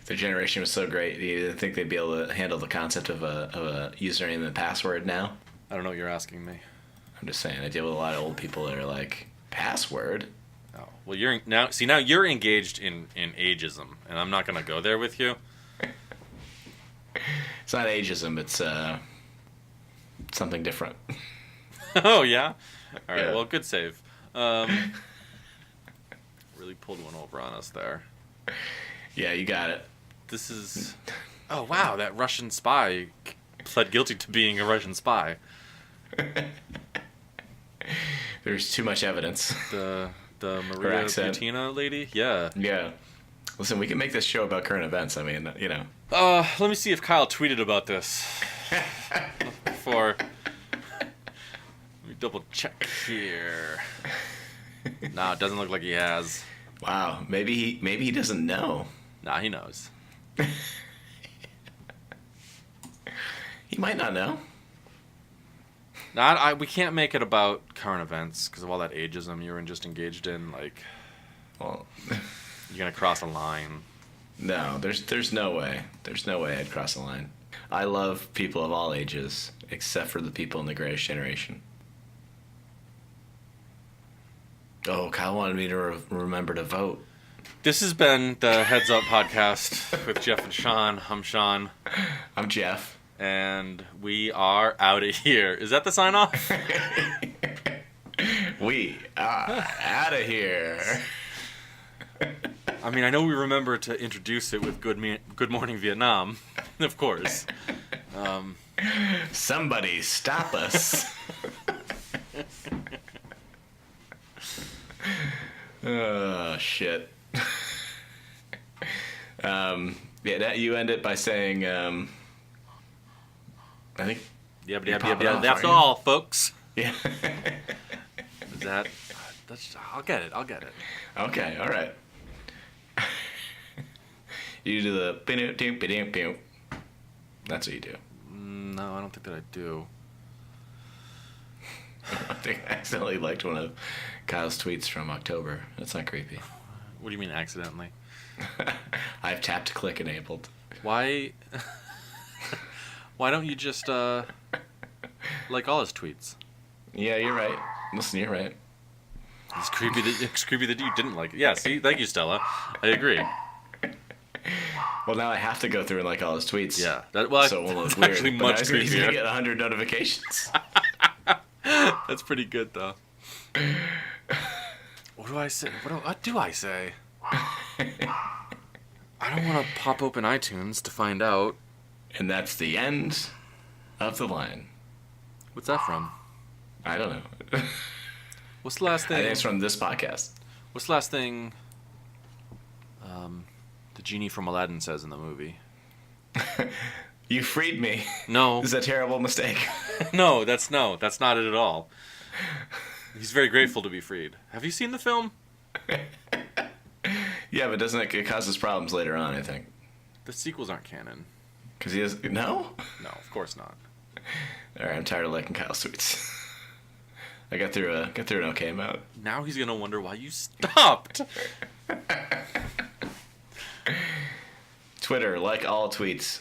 If their generation was so great, do you think they'd be able to handle the concept of a username and password now?
I don't know what you're asking me.
I'm just saying, I deal with a lot of old people that are like, password?
Oh, well, now you're engaged in ageism, and I'm not going to go there with you.
It's not ageism, it's something different.
Oh, yeah? All right,
Yeah.
well, good save. Really pulled one over on us there.
Yeah, you got it.
This is... Oh, wow, that Russian spy pled guilty to being a Russian spy.
There's too much evidence.
The Maria Butina lady? Yeah.
Yeah. Listen, we can make this show about current events. I mean, you know.
Let me see if Kyle tweeted about this. Before... Let me double check here. No, it doesn't look like he has.
Wow, maybe he doesn't know.
Nah, he knows.
He might not know.
We can't make it about current events because of all that ageism you were just engaged in. Like,
Well,
you're gonna cross a line.
no, there's no way. There's no way I'd cross a line. I love people of all ages, except for the people in the greatest generation. Oh, Kyle wanted me to remember to vote.
This has been the Heads Up podcast with Jeff and Sean. I'm Sean.
I'm Jeff.
And we are out of here. Is that the sign off?
We are out of here.
I mean, I know we remember to introduce it with Good Morning Vietnam, of course.
Somebody stop us. Oh, shit. Yeah, you end it by saying, I think...
Yeah, that's all, folks.
Yeah.
Is that... I'll get it.
Okay, all right. You do the... That's what you do.
No, I don't think that I do.
I think I accidentally liked one of Kyle's tweets from October. That's not creepy.
What do you mean accidentally?
I have tap to click enabled.
Why don't you just like all his tweets?
Yeah, you're right. Listen, you're right.
It's creepy that you didn't like it. Yeah, see, thank you, Stella. I agree.
Well, now I have to go through and like all his tweets.
Yeah,
so it won't look
it's
weird.
actually
But
much
now he's
creepier.
gonna get 100 notifications.
That's pretty good, though. What do I say? What do I say? I don't want to pop open iTunes to find out.
And that's the end of the line.
What's that from?
I don't know.
What's the last thing?
I think it's from this podcast.
What's the last thing the genie from Aladdin says in the movie?
You freed me.
No.
This is a terrible mistake.
No, that's not it at all. He's very grateful to be freed. Have you seen the film?
Yeah, but doesn't it causes problems later on, I think.
The sequels aren't canon.
Because he is... No?
No, of course not.
Alright, I'm tired of liking Kyle's tweets. I got through an okay amount.
Now he's going to wonder why you stopped.
Twitter, like all tweets.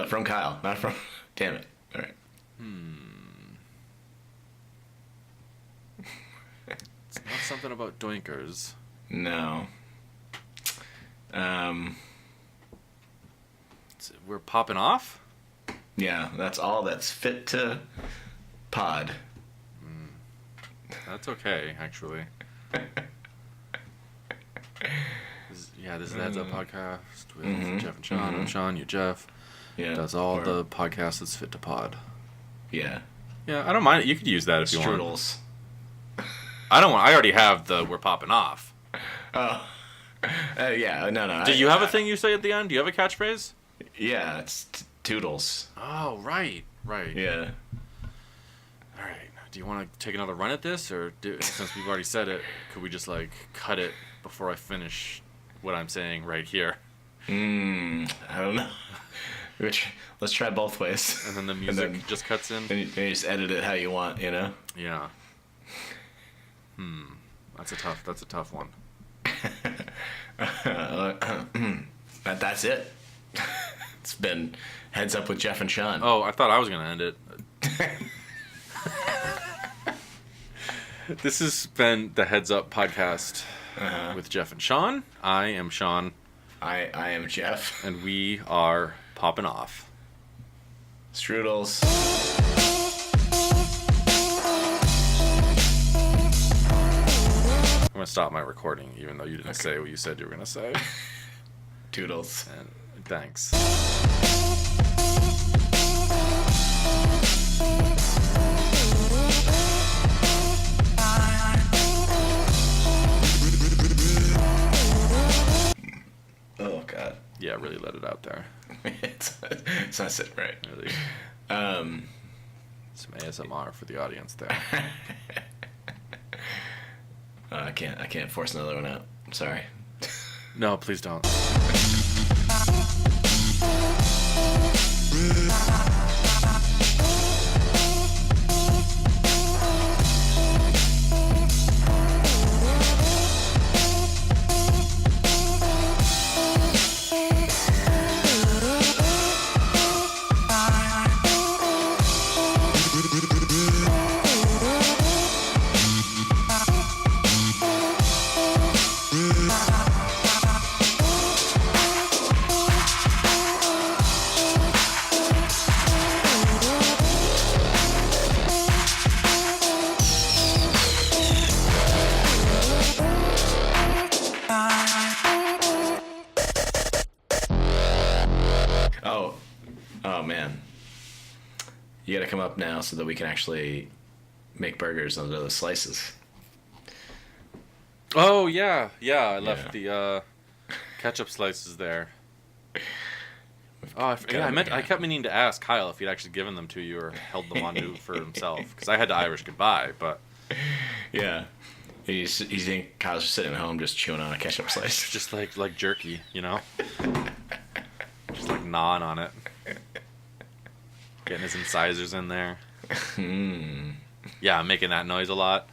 From Kyle, not from... Damn it. Alright.
It's not something about doinkers.
No.
We're popping off?
Yeah, that's all that's fit to pod.
That's okay, actually. This is the Heads Up podcast with Jeff and Sean. I'm Sean, you're Jeff.
Yeah.
That's all the podcast that's fit to pod.
Yeah.
Yeah, I don't mind it. You could use that if you want.
Strudels.
I already have the we're popping off.
Oh. Yeah, no.
Do you have a thing you say at the end? Do you have a catchphrase?
Yeah, it's Toodles.
Oh, right.
Yeah.
All right. Do you want to take another run at this, or since we've already said it, could we just cut it before I finish what I'm saying right here?
I don't know. Let's try both ways.
And then the music just cuts in.
And you just edit it how you want, you know?
Yeah. That's a tough one.
But that's it. It's been Heads Up with Jeff and Sean.
Oh, I thought I was going to end it. This has been the Heads Up podcast with Jeff and Sean. I am Sean.
I am Jeff.
And we are popping off.
Strudels.
I'm gonna stop my recording, even though you didn't say what you said you were gonna say.
Toodles.
And thanks.
Oh God.
Yeah, really let it out there.
it's not sitting right.
Really. Some ASMR for the audience there.
I can't force another one out. I'm sorry.
No, please don't.
Oh man. You gotta come up now so that we can actually make burgers under the slices.
Oh yeah. I left the ketchup slices there. Oh, I kept meaning to ask Kyle if he'd actually given them to you or held them on to for himself, because I had to Irish goodbye. But
yeah, you think Kyle's just sitting at home just chewing on a ketchup slice,
just like jerky, just like gnawing on it, getting his incisors in there. Yeah, I'm making that noise a lot.